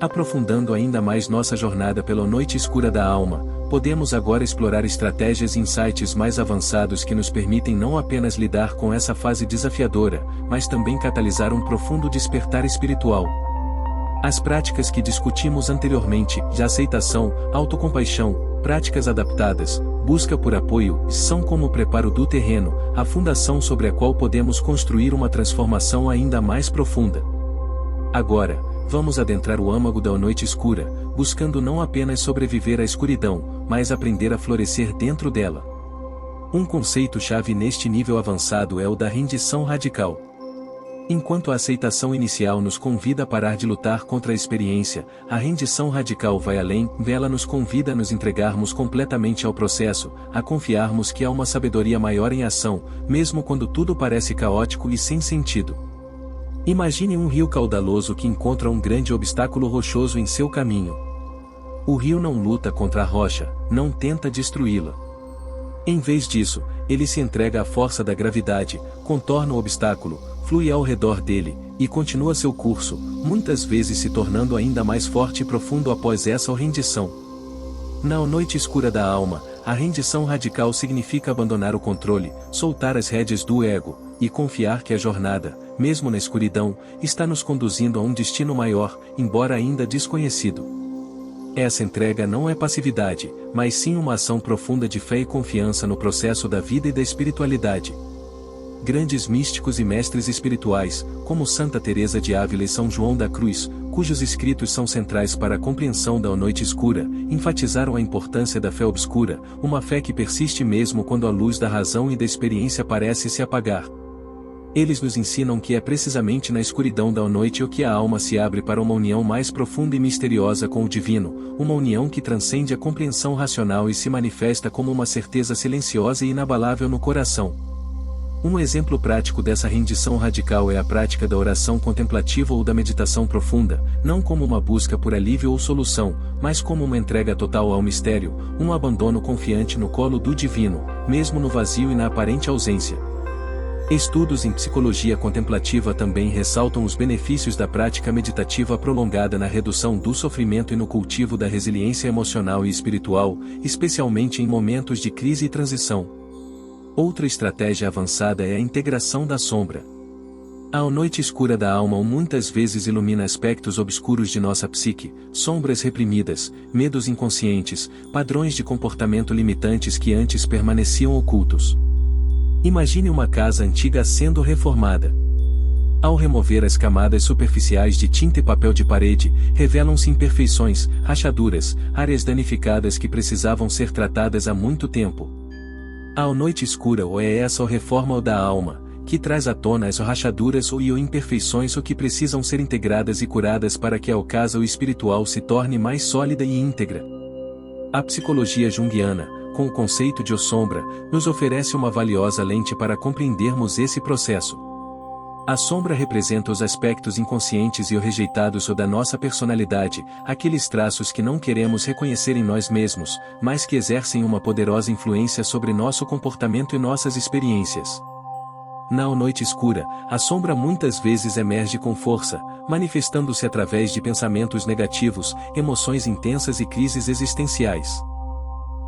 Aprofundando ainda mais nossa jornada pela noite escura da alma, podemos agora explorar estratégias e insights mais avançados que nos permitem não apenas lidar com essa fase desafiadora, mas também catalisar um profundo despertar espiritual. As práticas que discutimos anteriormente, de aceitação, autocompaixão, práticas adaptadas, busca por apoio, são como o preparo do terreno, a fundação sobre a qual podemos construir uma transformação ainda mais profunda. Agora, vamos adentrar o âmago da noite escura, buscando não apenas sobreviver à escuridão, mas aprender a florescer dentro dela. Um conceito-chave neste nível avançado é o da rendição radical. Enquanto a aceitação inicial nos convida a parar de lutar contra a experiência, a rendição radical vai além, ela nos convida a nos entregarmos completamente ao processo, a confiarmos que há uma sabedoria maior em ação, mesmo quando tudo parece caótico e sem sentido. Imagine um rio caudaloso que encontra um grande obstáculo rochoso em seu caminho. O rio não luta contra a rocha, não tenta destruí-la. Em vez disso, ele se entrega à força da gravidade, contorna o obstáculo, flui ao redor dele, e continua seu curso, muitas vezes se tornando ainda mais forte e profundo após essa rendição. Na noite escura da alma, a rendição radical significa abandonar o controle, soltar as rédeas do ego, e confiar que a jornada, mesmo na escuridão, está nos conduzindo a um destino maior, embora ainda desconhecido. Essa entrega não é passividade, mas sim uma ação profunda de fé e confiança no processo da vida e da espiritualidade. Grandes místicos e mestres espirituais, como Santa Teresa de Ávila e São João da Cruz, cujos escritos são centrais para a compreensão da noite escura, enfatizaram a importância da fé obscura, uma fé que persiste mesmo quando a luz da razão e da experiência parece se apagar. Eles nos ensinam que é precisamente na escuridão da noite que a alma se abre para uma união mais profunda e misteriosa com o divino, uma união que transcende a compreensão racional e se manifesta como uma certeza silenciosa e inabalável no coração. Um exemplo prático dessa rendição radical é a prática da oração contemplativa ou da meditação profunda, não como uma busca por alívio ou solução, mas como uma entrega total ao mistério, um abandono confiante no colo do divino, mesmo no vazio e na aparente ausência. Estudos em psicologia contemplativa também ressaltam os benefícios da prática meditativa prolongada na redução do sofrimento e no cultivo da resiliência emocional e espiritual, especialmente em momentos de crise e transição. Outra estratégia avançada é a integração da sombra. A noite escura da alma muitas vezes ilumina aspectos obscuros de nossa psique, sombras reprimidas, medos inconscientes, padrões de comportamento limitantes que antes permaneciam ocultos. Imagine uma casa antiga sendo reformada. Ao remover as camadas superficiais de tinta e papel de parede, revelam-se imperfeições, rachaduras, áreas danificadas que precisavam ser tratadas há muito tempo. A noite escura ou é essa a reforma da alma, que traz à tona as rachaduras ou imperfeições que precisam ser integradas e curadas para que a casa espiritual se torne mais sólida e íntegra. A psicologia junguiana, com o conceito de sombra, nos oferece uma valiosa lente para compreendermos esse processo. A sombra representa os aspectos inconscientes e rejeitados da nossa personalidade, aqueles traços que não queremos reconhecer em nós mesmos, mas que exercem uma poderosa influência sobre nosso comportamento e nossas experiências. Na noite escura, a sombra muitas vezes emerge com força, manifestando-se através de pensamentos negativos, emoções intensas e crises existenciais.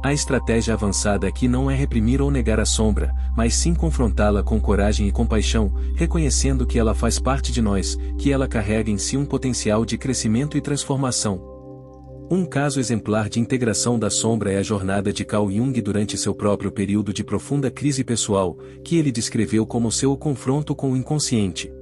A estratégia avançada aqui não é reprimir ou negar a sombra, mas sim confrontá-la com coragem e compaixão, reconhecendo que ela faz parte de nós, que ela carrega em si um potencial de crescimento e transformação. Um caso exemplar de integração da sombra é a jornada de Carl Jung durante seu próprio período de profunda crise pessoal, que ele descreveu como seu confronto com o inconsciente.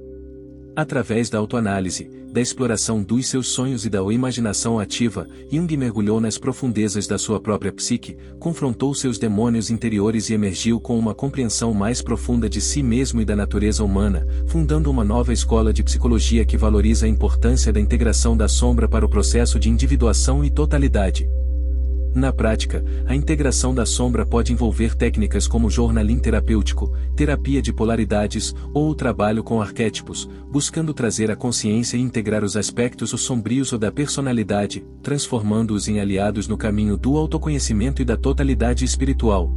Através da autoanálise, da exploração dos seus sonhos e da imaginação ativa, Jung mergulhou nas profundezas da sua própria psique, confrontou seus demônios interiores e emergiu com uma compreensão mais profunda de si mesmo e da natureza humana, fundando uma nova escola de psicologia que valoriza a importância da integração da sombra para o processo de individuação e totalidade. Na prática, a integração da sombra pode envolver técnicas como journaling terapêutico, terapia de polaridades, ou o trabalho com arquétipos, buscando trazer à consciência e integrar os aspectos sombrios ou da personalidade, transformando-os em aliados no caminho do autoconhecimento e da totalidade espiritual.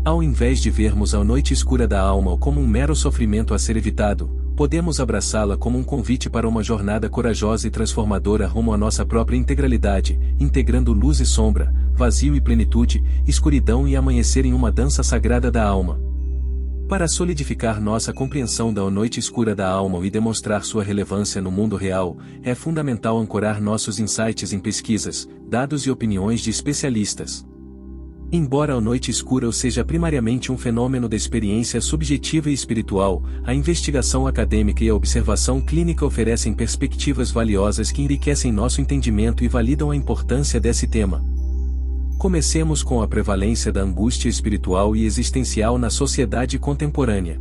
Ao invés de vermos a noite escura da alma como um mero sofrimento a ser evitado, podemos abraçá-la como um convite para uma jornada corajosa e transformadora rumo à nossa própria integralidade, integrando luz e sombra, vazio e plenitude, escuridão e amanhecer em uma dança sagrada da alma. Para solidificar nossa compreensão da noite escura da alma e demonstrar sua relevância no mundo real, é fundamental ancorar nossos insights em pesquisas, dados e opiniões de especialistas. Embora a noite escura seja primariamente um fenômeno da experiência subjetiva e espiritual, a investigação acadêmica e a observação clínica oferecem perspectivas valiosas que enriquecem nosso entendimento e validam a importância desse tema. Comecemos com a prevalência da angústia espiritual e existencial na sociedade contemporânea.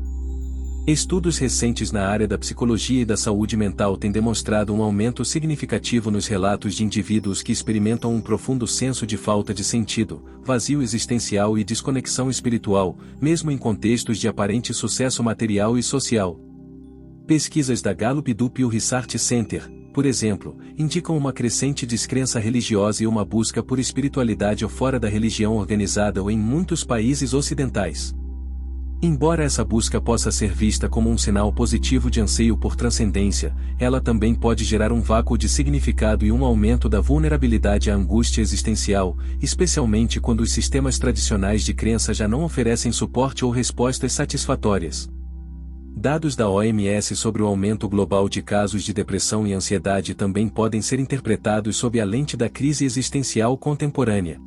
Estudos recentes na área da psicologia e da saúde mental têm demonstrado um aumento significativo nos relatos de indivíduos que experimentam um profundo senso de falta de sentido, vazio existencial e desconexão espiritual, mesmo em contextos de aparente sucesso material e social. Pesquisas da Gallup e do Pew Research Center, por exemplo, indicam uma crescente descrença religiosa e uma busca por espiritualidade fora da religião organizada em muitos países ocidentais. Embora essa busca possa ser vista como um sinal positivo de anseio por transcendência, ela também pode gerar um vácuo de significado e um aumento da vulnerabilidade à angústia existencial, especialmente quando os sistemas tradicionais de crença já não oferecem suporte ou respostas satisfatórias. Dados da OMS sobre o aumento global de casos de depressão e ansiedade também podem ser interpretados sob a lente da crise existencial contemporânea.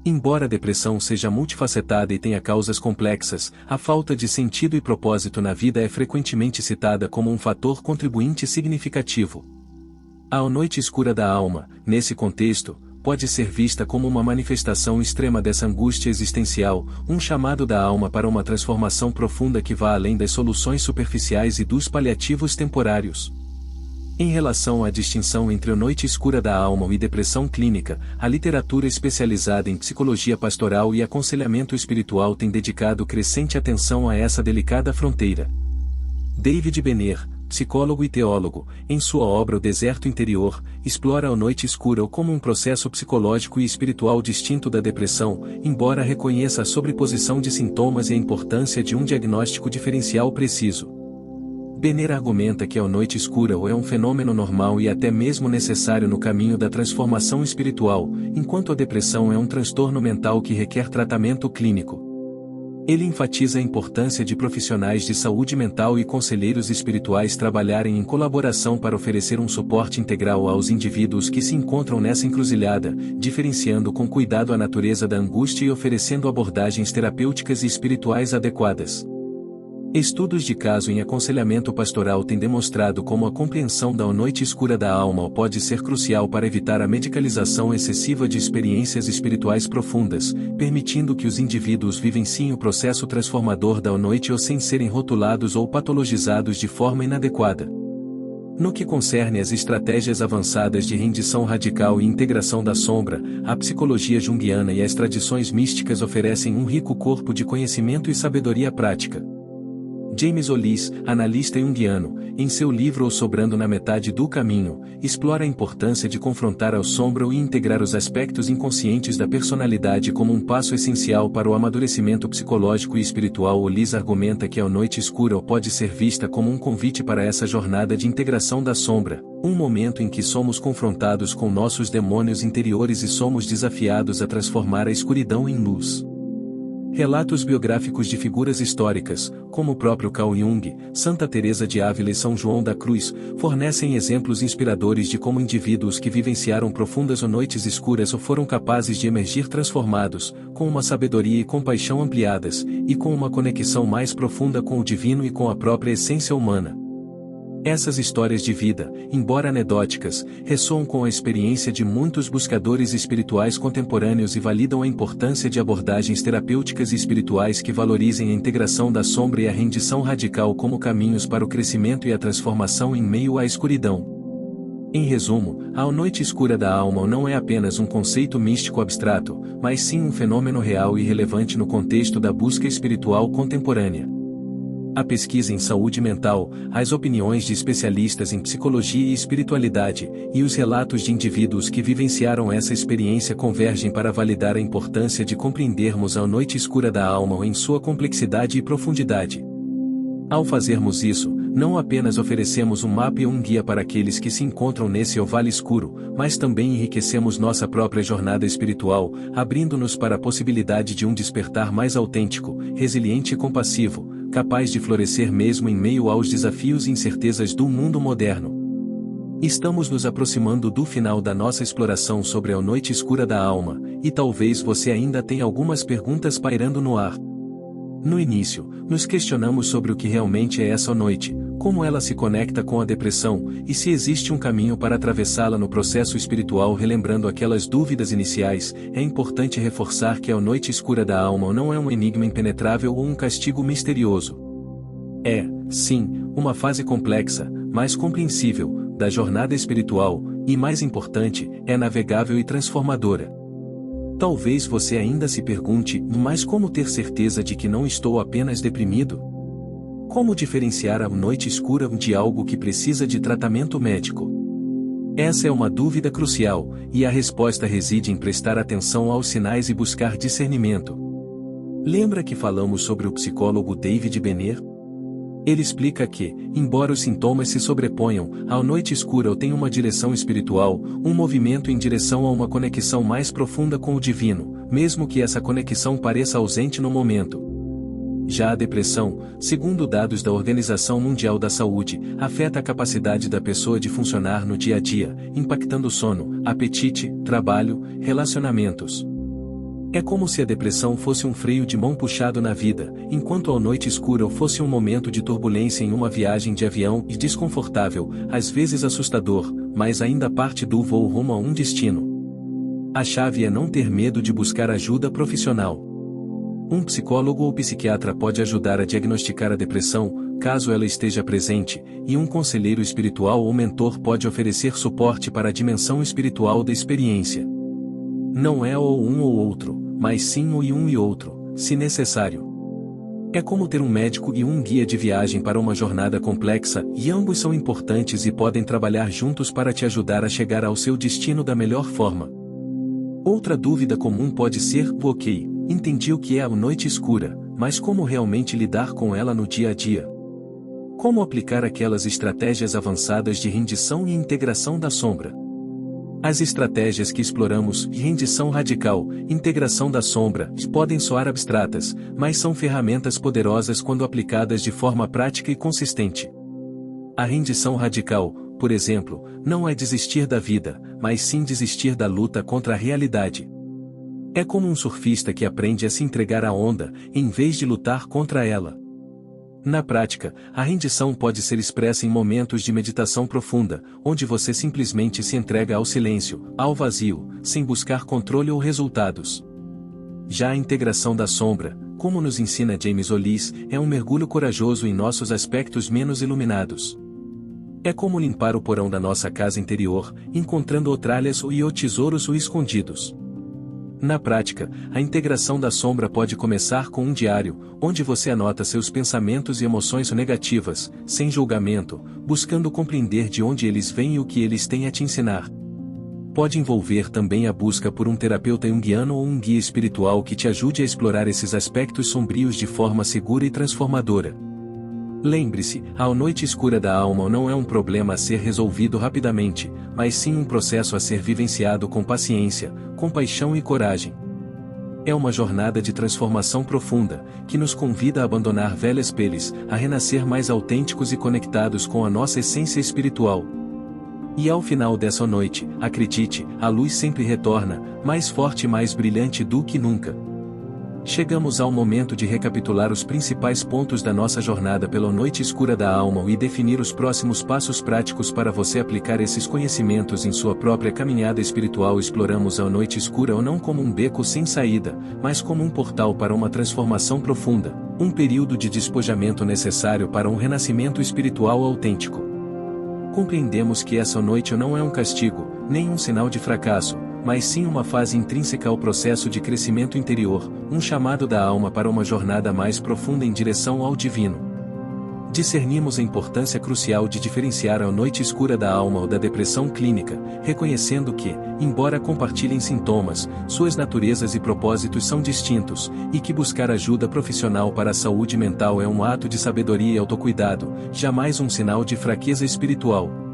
Embora a depressão seja multifacetada e tenha causas complexas, a falta de sentido e propósito na vida é frequentemente citada como um fator contribuinte significativo. A noite escura da alma, nesse contexto, pode ser vista como uma manifestação extrema dessa angústia existencial, um chamado da alma para uma transformação profunda que vá além das soluções superficiais e dos paliativos temporários. Em relação à distinção entre a noite escura da alma e depressão clínica, a literatura especializada em psicologia pastoral e aconselhamento espiritual tem dedicado crescente atenção a essa delicada fronteira. David Benner, psicólogo e teólogo, em sua obra O Deserto Interior, explora a noite escura como um processo psicológico e espiritual distinto da depressão, embora reconheça a sobreposição de sintomas e a importância de um diagnóstico diferencial preciso. Benner argumenta que a noite escura é um fenômeno normal e até mesmo necessário no caminho da transformação espiritual, enquanto a depressão é um transtorno mental que requer tratamento clínico. Ele enfatiza a importância de profissionais de saúde mental e conselheiros espirituais trabalharem em colaboração para oferecer um suporte integral aos indivíduos que se encontram nessa encruzilhada, diferenciando com cuidado a natureza da angústia e oferecendo abordagens terapêuticas e espirituais adequadas. Estudos de caso em aconselhamento pastoral têm demonstrado como a compreensão da noite escura da alma pode ser crucial para evitar a medicalização excessiva de experiências espirituais profundas, permitindo que os indivíduos vivenciem o processo transformador da noite sem serem rotulados ou patologizados de forma inadequada. No que concerne às estratégias avançadas de rendição radical e integração da sombra, a psicologia junguiana e as tradições místicas oferecem um rico corpo de conhecimento e sabedoria prática. James Hollis, analista junguiano, em seu livro O Sobrando na Metade do Caminho, explora a importância de confrontar a sombra e integrar os aspectos inconscientes da personalidade como um passo essencial para o amadurecimento psicológico e espiritual. Hollis argumenta que a noite escura pode ser vista como um convite para essa jornada de integração da sombra, um momento em que somos confrontados com nossos demônios interiores e somos desafiados a transformar a escuridão em luz. Relatos biográficos de figuras históricas, como o próprio Carl Jung, Santa Teresa de Ávila e São João da Cruz, fornecem exemplos inspiradores de como indivíduos que vivenciaram profundas noites escuras foram capazes de emergir transformados, com uma sabedoria e compaixão ampliadas, e com uma conexão mais profunda com o divino e com a própria essência humana. Essas histórias de vida, embora anedóticas, ressoam com a experiência de muitos buscadores espirituais contemporâneos e validam a importância de abordagens terapêuticas e espirituais que valorizem a integração da sombra e a rendição radical como caminhos para o crescimento e a transformação em meio à escuridão. Em resumo, a noite escura da alma não é apenas um conceito místico abstrato, mas sim um fenômeno real e relevante no contexto da busca espiritual contemporânea. A pesquisa em saúde mental, as opiniões de especialistas em psicologia e espiritualidade, e os relatos de indivíduos que vivenciaram essa experiência convergem para validar a importância de compreendermos a noite escura da alma em sua complexidade e profundidade. Ao fazermos isso, não apenas oferecemos um mapa e um guia para aqueles que se encontram nesse vale escuro, mas também enriquecemos nossa própria jornada espiritual, abrindo-nos para a possibilidade de um despertar mais autêntico, resiliente e compassivo, capaz de florescer mesmo em meio aos desafios e incertezas do mundo moderno. Estamos nos aproximando do final da nossa exploração sobre a noite escura da alma, e talvez você ainda tenha algumas perguntas pairando no ar. No início, nos questionamos sobre o que realmente é essa noite, como ela se conecta com a depressão, e se existe um caminho para atravessá-la no processo espiritual. Relembrando aquelas dúvidas iniciais, é importante reforçar que a noite escura da alma não é um enigma impenetrável ou um castigo misterioso. É, sim, uma fase complexa, mas compreensível, da jornada espiritual, e mais importante, é navegável e transformadora. Talvez você ainda se pergunte, mas como ter certeza de que não estou apenas deprimido? Como diferenciar a noite escura de algo que precisa de tratamento médico? Essa é uma dúvida crucial, e a resposta reside em prestar atenção aos sinais e buscar discernimento. Lembra que falamos sobre o psicólogo David Benner? Ele explica que, embora os sintomas se sobreponham, a noite escura tem uma direção espiritual, um movimento em direção a uma conexão mais profunda com o divino, mesmo que essa conexão pareça ausente no momento. Já a depressão, segundo dados da Organização Mundial da Saúde, afeta a capacidade da pessoa de funcionar no dia a dia, impactando sono, apetite, trabalho, relacionamentos. É como se a depressão fosse um freio de mão puxado na vida, enquanto a noite escura fosse um momento de turbulência em uma viagem de avião e desconfortável, às vezes assustador, mas ainda parte do voo rumo a um destino. A chave é não ter medo de buscar ajuda profissional. Um psicólogo ou psiquiatra pode ajudar a diagnosticar a depressão, caso ela esteja presente, e um conselheiro espiritual ou mentor pode oferecer suporte para a dimensão espiritual da experiência. Não é ou um ou outro, mas sim o um e outro, se necessário. É como ter um médico e um guia de viagem para uma jornada complexa, e ambos são importantes e podem trabalhar juntos para te ajudar a chegar ao seu destino da melhor forma. Outra dúvida comum pode ser: ok, entendi o que é a noite escura, mas como realmente lidar com ela no dia a dia? Como aplicar aquelas estratégias avançadas de rendição e integração da sombra? As estratégias que exploramos, rendição radical, integração da sombra, podem soar abstratas, mas são ferramentas poderosas quando aplicadas de forma prática e consistente. A rendição radical, por exemplo, não é desistir da vida, mas sim desistir da luta contra a realidade. É como um surfista que aprende a se entregar à onda, em vez de lutar contra ela. Na prática, a rendição pode ser expressa em momentos de meditação profunda, onde você simplesmente se entrega ao silêncio, ao vazio, sem buscar controle ou resultados. Já a integração da sombra, como nos ensina James Hollis, é um mergulho corajoso em nossos aspectos menos iluminados. É como limpar o porão da nossa casa interior, encontrando outralhas ou tesouros escondidos. Na prática, a integração da sombra pode começar com um diário, onde você anota seus pensamentos e emoções negativas, sem julgamento, buscando compreender de onde eles vêm e o que eles têm a te ensinar. Pode envolver também a busca por um terapeuta junguiano ou um guia espiritual que te ajude a explorar esses aspectos sombrios de forma segura e transformadora. Lembre-se, a noite escura da alma não é um problema a ser resolvido rapidamente, mas sim um processo a ser vivenciado com paciência, compaixão e coragem. É uma jornada de transformação profunda, que nos convida a abandonar velhas peles, a renascer mais autênticos e conectados com a nossa essência espiritual. E ao final dessa noite, acredite, a luz sempre retorna, mais forte e mais brilhante do que nunca. Chegamos ao momento de recapitular os principais pontos da nossa jornada pela noite escura da alma e definir os próximos passos práticos para você aplicar esses conhecimentos em sua própria caminhada espiritual. Exploramos a noite escura não como um beco sem saída, mas como um portal para uma transformação profunda, um período de despojamento necessário para um renascimento espiritual autêntico. Compreendemos que essa noite não é um castigo, nem um sinal de fracasso, mas sim uma fase intrínseca ao processo de crescimento interior, um chamado da alma para uma jornada mais profunda em direção ao divino. Discernimos a importância crucial de diferenciar a noite escura da alma ou da depressão clínica, reconhecendo que, embora compartilhem sintomas, suas naturezas e propósitos são distintos, e que buscar ajuda profissional para a saúde mental é um ato de sabedoria e autocuidado, jamais um sinal de fraqueza espiritual.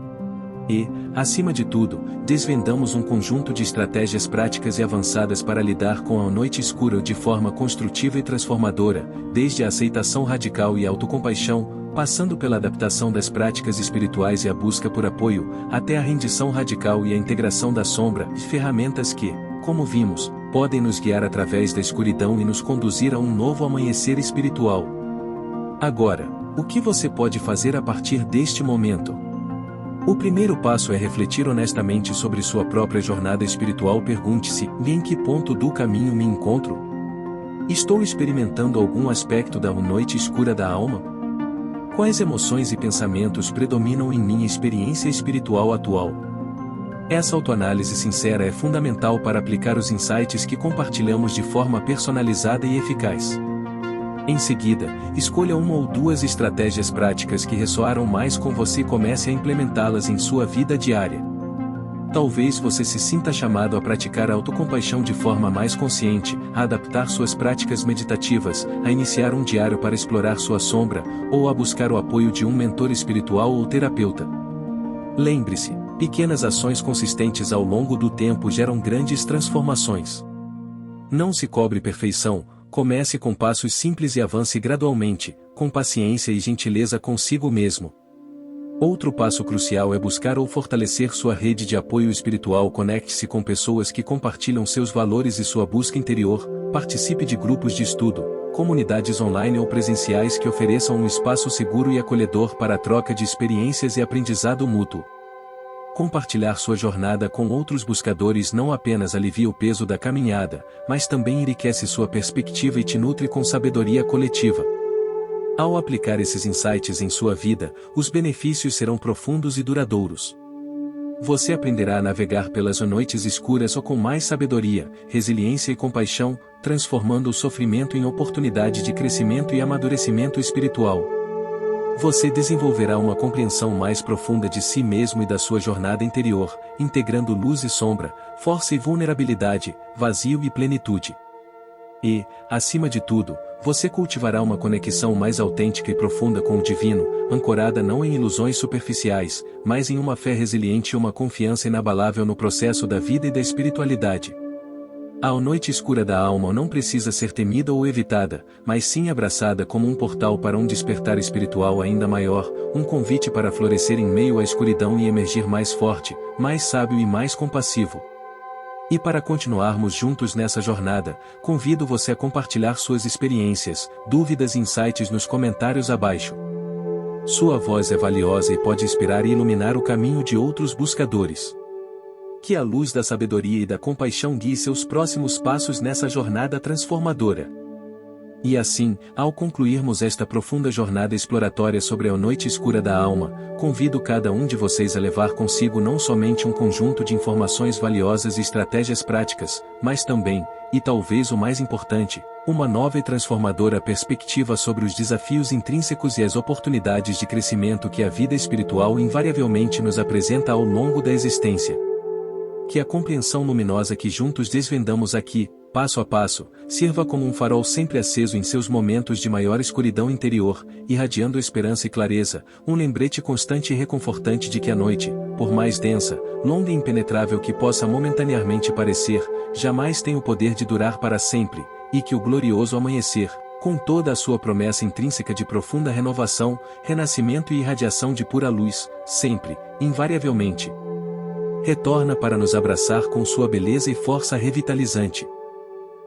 E, acima de tudo, desvendamos um conjunto de estratégias práticas e avançadas para lidar com a noite escura de forma construtiva e transformadora, desde a aceitação radical e a autocompaixão, passando pela adaptação das práticas espirituais e a busca por apoio, até a rendição radical e a integração da sombra, ferramentas que, como vimos, podem nos guiar através da escuridão e nos conduzir a um novo amanhecer espiritual. Agora, o que você pode fazer a partir deste momento? O primeiro passo é refletir honestamente sobre sua própria jornada espiritual. Pergunte-se: em que ponto do caminho me encontro? Estou experimentando algum aspecto da noite escura da alma? Quais emoções e pensamentos predominam em minha experiência espiritual atual? Essa autoanálise sincera é fundamental para aplicar os insights que compartilhamos de forma personalizada e eficaz. Em seguida, escolha uma ou duas estratégias práticas que ressoaram mais com você e comece a implementá-las em sua vida diária. Talvez você se sinta chamado a praticar a autocompaixão de forma mais consciente, a adaptar suas práticas meditativas, a iniciar um diário para explorar sua sombra, ou a buscar o apoio de um mentor espiritual ou terapeuta. Lembre-se, pequenas ações consistentes ao longo do tempo geram grandes transformações. Não se cobre perfeição. Comece com passos simples e avance gradualmente, com paciência e gentileza consigo mesmo. Outro passo crucial é buscar ou fortalecer sua rede de apoio espiritual. Conecte-se com pessoas que compartilham seus valores e sua busca interior, participe de grupos de estudo, comunidades online ou presenciais que ofereçam um espaço seguro e acolhedor para a troca de experiências e aprendizado mútuo. Compartilhar sua jornada com outros buscadores não apenas alivia o peso da caminhada, mas também enriquece sua perspectiva e te nutre com sabedoria coletiva. Ao aplicar esses insights em sua vida, os benefícios serão profundos e duradouros. Você aprenderá a navegar pelas noites escuras com mais sabedoria, resiliência e compaixão, transformando o sofrimento em oportunidade de crescimento e amadurecimento espiritual. Você desenvolverá uma compreensão mais profunda de si mesmo e da sua jornada interior, integrando luz e sombra, força e vulnerabilidade, vazio e plenitude. E, acima de tudo, você cultivará uma conexão mais autêntica e profunda com o divino, ancorada não em ilusões superficiais, mas em uma fé resiliente e uma confiança inabalável no processo da vida e da espiritualidade. A noite escura da alma não precisa ser temida ou evitada, mas sim abraçada como um portal para um despertar espiritual ainda maior, um convite para florescer em meio à escuridão e emergir mais forte, mais sábio e mais compassivo. E para continuarmos juntos nessa jornada, convido você a compartilhar suas experiências, dúvidas e insights nos comentários abaixo. Sua voz é valiosa e pode inspirar e iluminar o caminho de outros buscadores. Que a luz da sabedoria e da compaixão guie seus próximos passos nessa jornada transformadora. E assim, ao concluirmos esta profunda jornada exploratória sobre a noite escura da alma, convido cada um de vocês a levar consigo não somente um conjunto de informações valiosas e estratégias práticas, mas também, e talvez o mais importante, uma nova e transformadora perspectiva sobre os desafios intrínsecos e as oportunidades de crescimento que a vida espiritual invariavelmente nos apresenta ao longo da existência. Que a compreensão luminosa que juntos desvendamos aqui, passo a passo, sirva como um farol sempre aceso em seus momentos de maior escuridão interior, irradiando esperança e clareza, um lembrete constante e reconfortante de que a noite, por mais densa, longa e impenetrável que possa momentaneamente parecer, jamais tem o poder de durar para sempre, e que o glorioso amanhecer, com toda a sua promessa intrínseca de profunda renovação, renascimento e irradiação de pura luz, sempre, invariavelmente, retorna para nos abraçar com sua beleza e força revitalizante.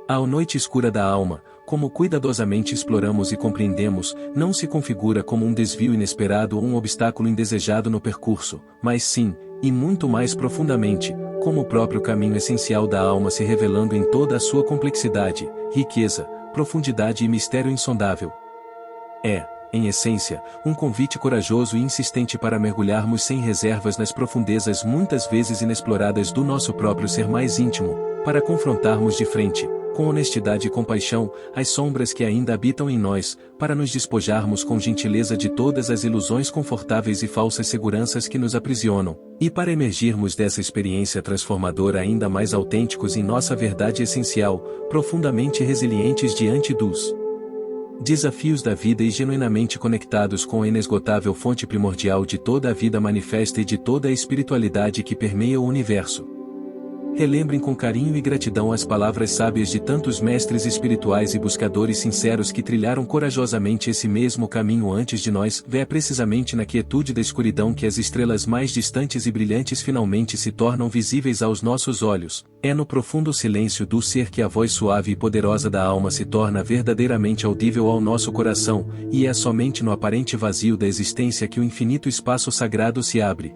A noite escura da alma, como cuidadosamente exploramos e compreendemos, não se configura como um desvio inesperado ou um obstáculo indesejado no percurso, mas sim, e muito mais profundamente, como o próprio caminho essencial da alma se revelando em toda a sua complexidade, riqueza, profundidade e mistério insondável. É, em essência, um convite corajoso e insistente para mergulharmos sem reservas nas profundezas muitas vezes inexploradas do nosso próprio ser mais íntimo, para confrontarmos de frente, com honestidade e compaixão, as sombras que ainda habitam em nós, para nos despojarmos com gentileza de todas as ilusões confortáveis e falsas seguranças que nos aprisionam, e para emergirmos dessa experiência transformadora ainda mais autênticos em nossa verdade essencial, profundamente resilientes diante dos desafios da vida e genuinamente conectados com a inesgotável fonte primordial de toda a vida manifesta e de toda a espiritualidade que permeia o universo. Relembrem com carinho e gratidão as palavras sábias de tantos mestres espirituais e buscadores sinceros que trilharam corajosamente esse mesmo caminho antes de nós. É precisamente na quietude da escuridão que as estrelas mais distantes e brilhantes finalmente se tornam visíveis aos nossos olhos. É no profundo silêncio do ser que a voz suave e poderosa da alma se torna verdadeiramente audível ao nosso coração, e é somente no aparente vazio da existência que o infinito espaço sagrado se abre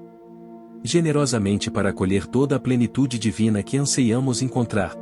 generosamente para acolher toda a plenitude divina que anseiamos encontrar.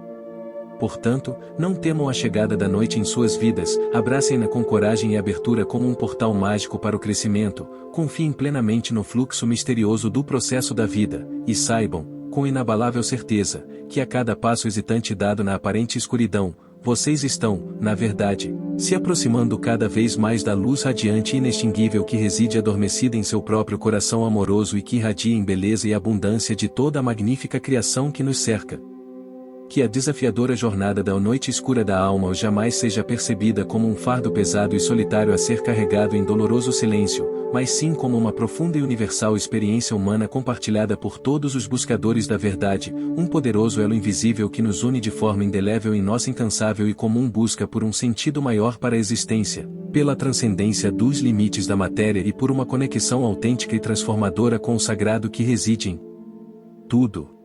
Portanto, não temam a chegada da noite em suas vidas, abracem-na com coragem e abertura como um portal mágico para o crescimento, confiem plenamente no fluxo misterioso do processo da vida, e saibam, com inabalável certeza, que a cada passo hesitante dado na aparente escuridão, vocês estão, na verdade, se aproximando cada vez mais da luz radiante e inextinguível que reside adormecida em seu próprio coração amoroso e que irradia em beleza e abundância de toda a magnífica criação que nos cerca. Que a desafiadora jornada da noite escura da alma jamais seja percebida como um fardo pesado e solitário a ser carregado em doloroso silêncio, mas sim como uma profunda e universal experiência humana compartilhada por todos os buscadores da verdade, um poderoso elo invisível que nos une de forma indelével em nossa incansável e comum busca por um sentido maior para a existência, pela transcendência dos limites da matéria e por uma conexão autêntica e transformadora com o sagrado que reside em tudo.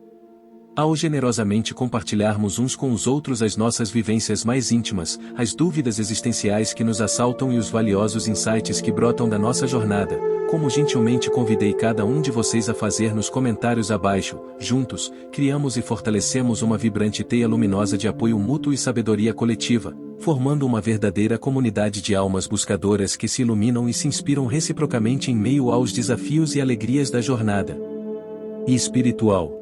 Ao generosamente compartilharmos uns com os outros as nossas vivências mais íntimas, as dúvidas existenciais que nos assaltam e os valiosos insights que brotam da nossa jornada, como gentilmente convidei cada um de vocês a fazer nos comentários abaixo, juntos, criamos e fortalecemos uma vibrante teia luminosa de apoio mútuo e sabedoria coletiva, formando uma verdadeira comunidade de almas buscadoras que se iluminam e se inspiram reciprocamente em meio aos desafios e alegrias da jornada espiritual.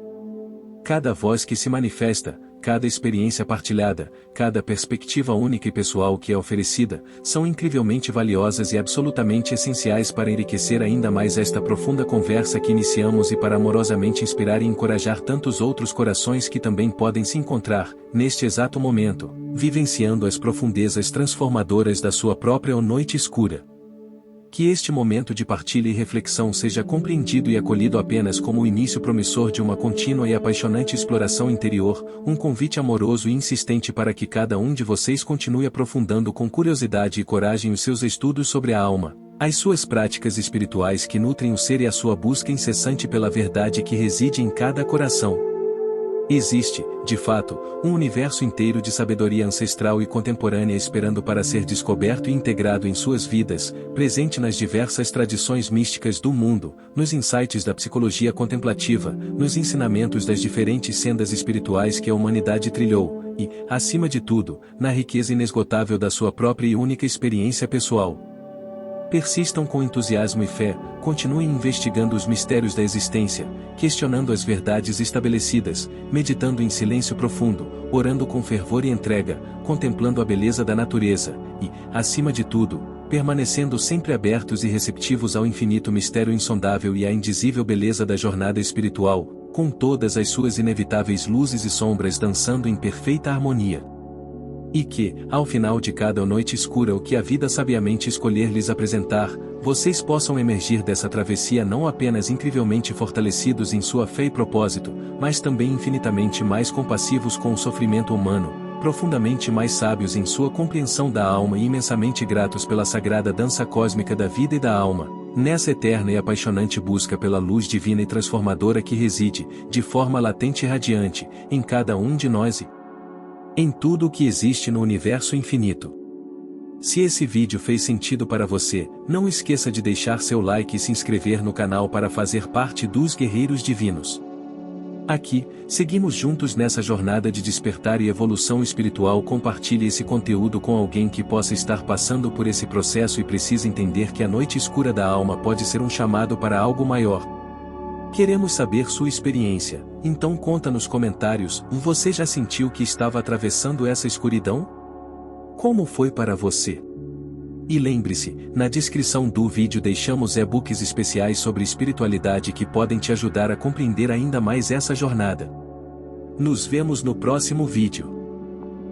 Cada voz que se manifesta, cada experiência partilhada, cada perspectiva única e pessoal que é oferecida, são incrivelmente valiosas e absolutamente essenciais para enriquecer ainda mais esta profunda conversa que iniciamos e para amorosamente inspirar e encorajar tantos outros corações que também podem se encontrar, neste exato momento, vivenciando as profundezas transformadoras da sua própria noite escura. Que este momento de partilha e reflexão seja compreendido e acolhido apenas como o início promissor de uma contínua e apaixonante exploração interior, um convite amoroso e insistente para que cada um de vocês continue aprofundando com curiosidade e coragem os seus estudos sobre a alma, as suas práticas espirituais que nutrem o ser e a sua busca incessante pela verdade que reside em cada coração. Existe, de fato, um universo inteiro de sabedoria ancestral e contemporânea esperando para ser descoberto e integrado em suas vidas, presente nas diversas tradições místicas do mundo, nos insights da psicologia contemplativa, nos ensinamentos das diferentes sendas espirituais que a humanidade trilhou, e, acima de tudo, na riqueza inesgotável da sua própria e única experiência pessoal. Persistam com entusiasmo e fé, continuem investigando os mistérios da existência, questionando as verdades estabelecidas, meditando em silêncio profundo, orando com fervor e entrega, contemplando a beleza da natureza, e, acima de tudo, permanecendo sempre abertos e receptivos ao infinito mistério insondável e à indizível beleza da jornada espiritual, com todas as suas inevitáveis luzes e sombras dançando em perfeita harmonia. E que, ao final de cada noite escura o que a vida sabiamente escolher lhes apresentar, vocês possam emergir dessa travessia não apenas incrivelmente fortalecidos em sua fé e propósito, mas também infinitamente mais compassivos com o sofrimento humano, profundamente mais sábios em sua compreensão da alma e imensamente gratos pela sagrada dança cósmica da vida e da alma, nessa eterna e apaixonante busca pela luz divina e transformadora que reside, de forma latente e radiante, em cada um de nós e em tudo o que existe no universo infinito. Se esse vídeo fez sentido para você, não esqueça de deixar seu like e se inscrever no canal para fazer parte dos Guerreiros Divinos. Aqui, seguimos juntos nessa jornada de despertar e evolução espiritual. Compartilhe esse conteúdo com alguém que possa estar passando por esse processo e precisa entender que a noite escura da alma pode ser um chamado para algo maior. Queremos saber sua experiência, então conta nos comentários, você já sentiu que estava atravessando essa escuridão? Como foi para você? E lembre-se, na descrição do vídeo deixamos e-books especiais sobre espiritualidade que podem te ajudar a compreender ainda mais essa jornada. Nos vemos no próximo vídeo.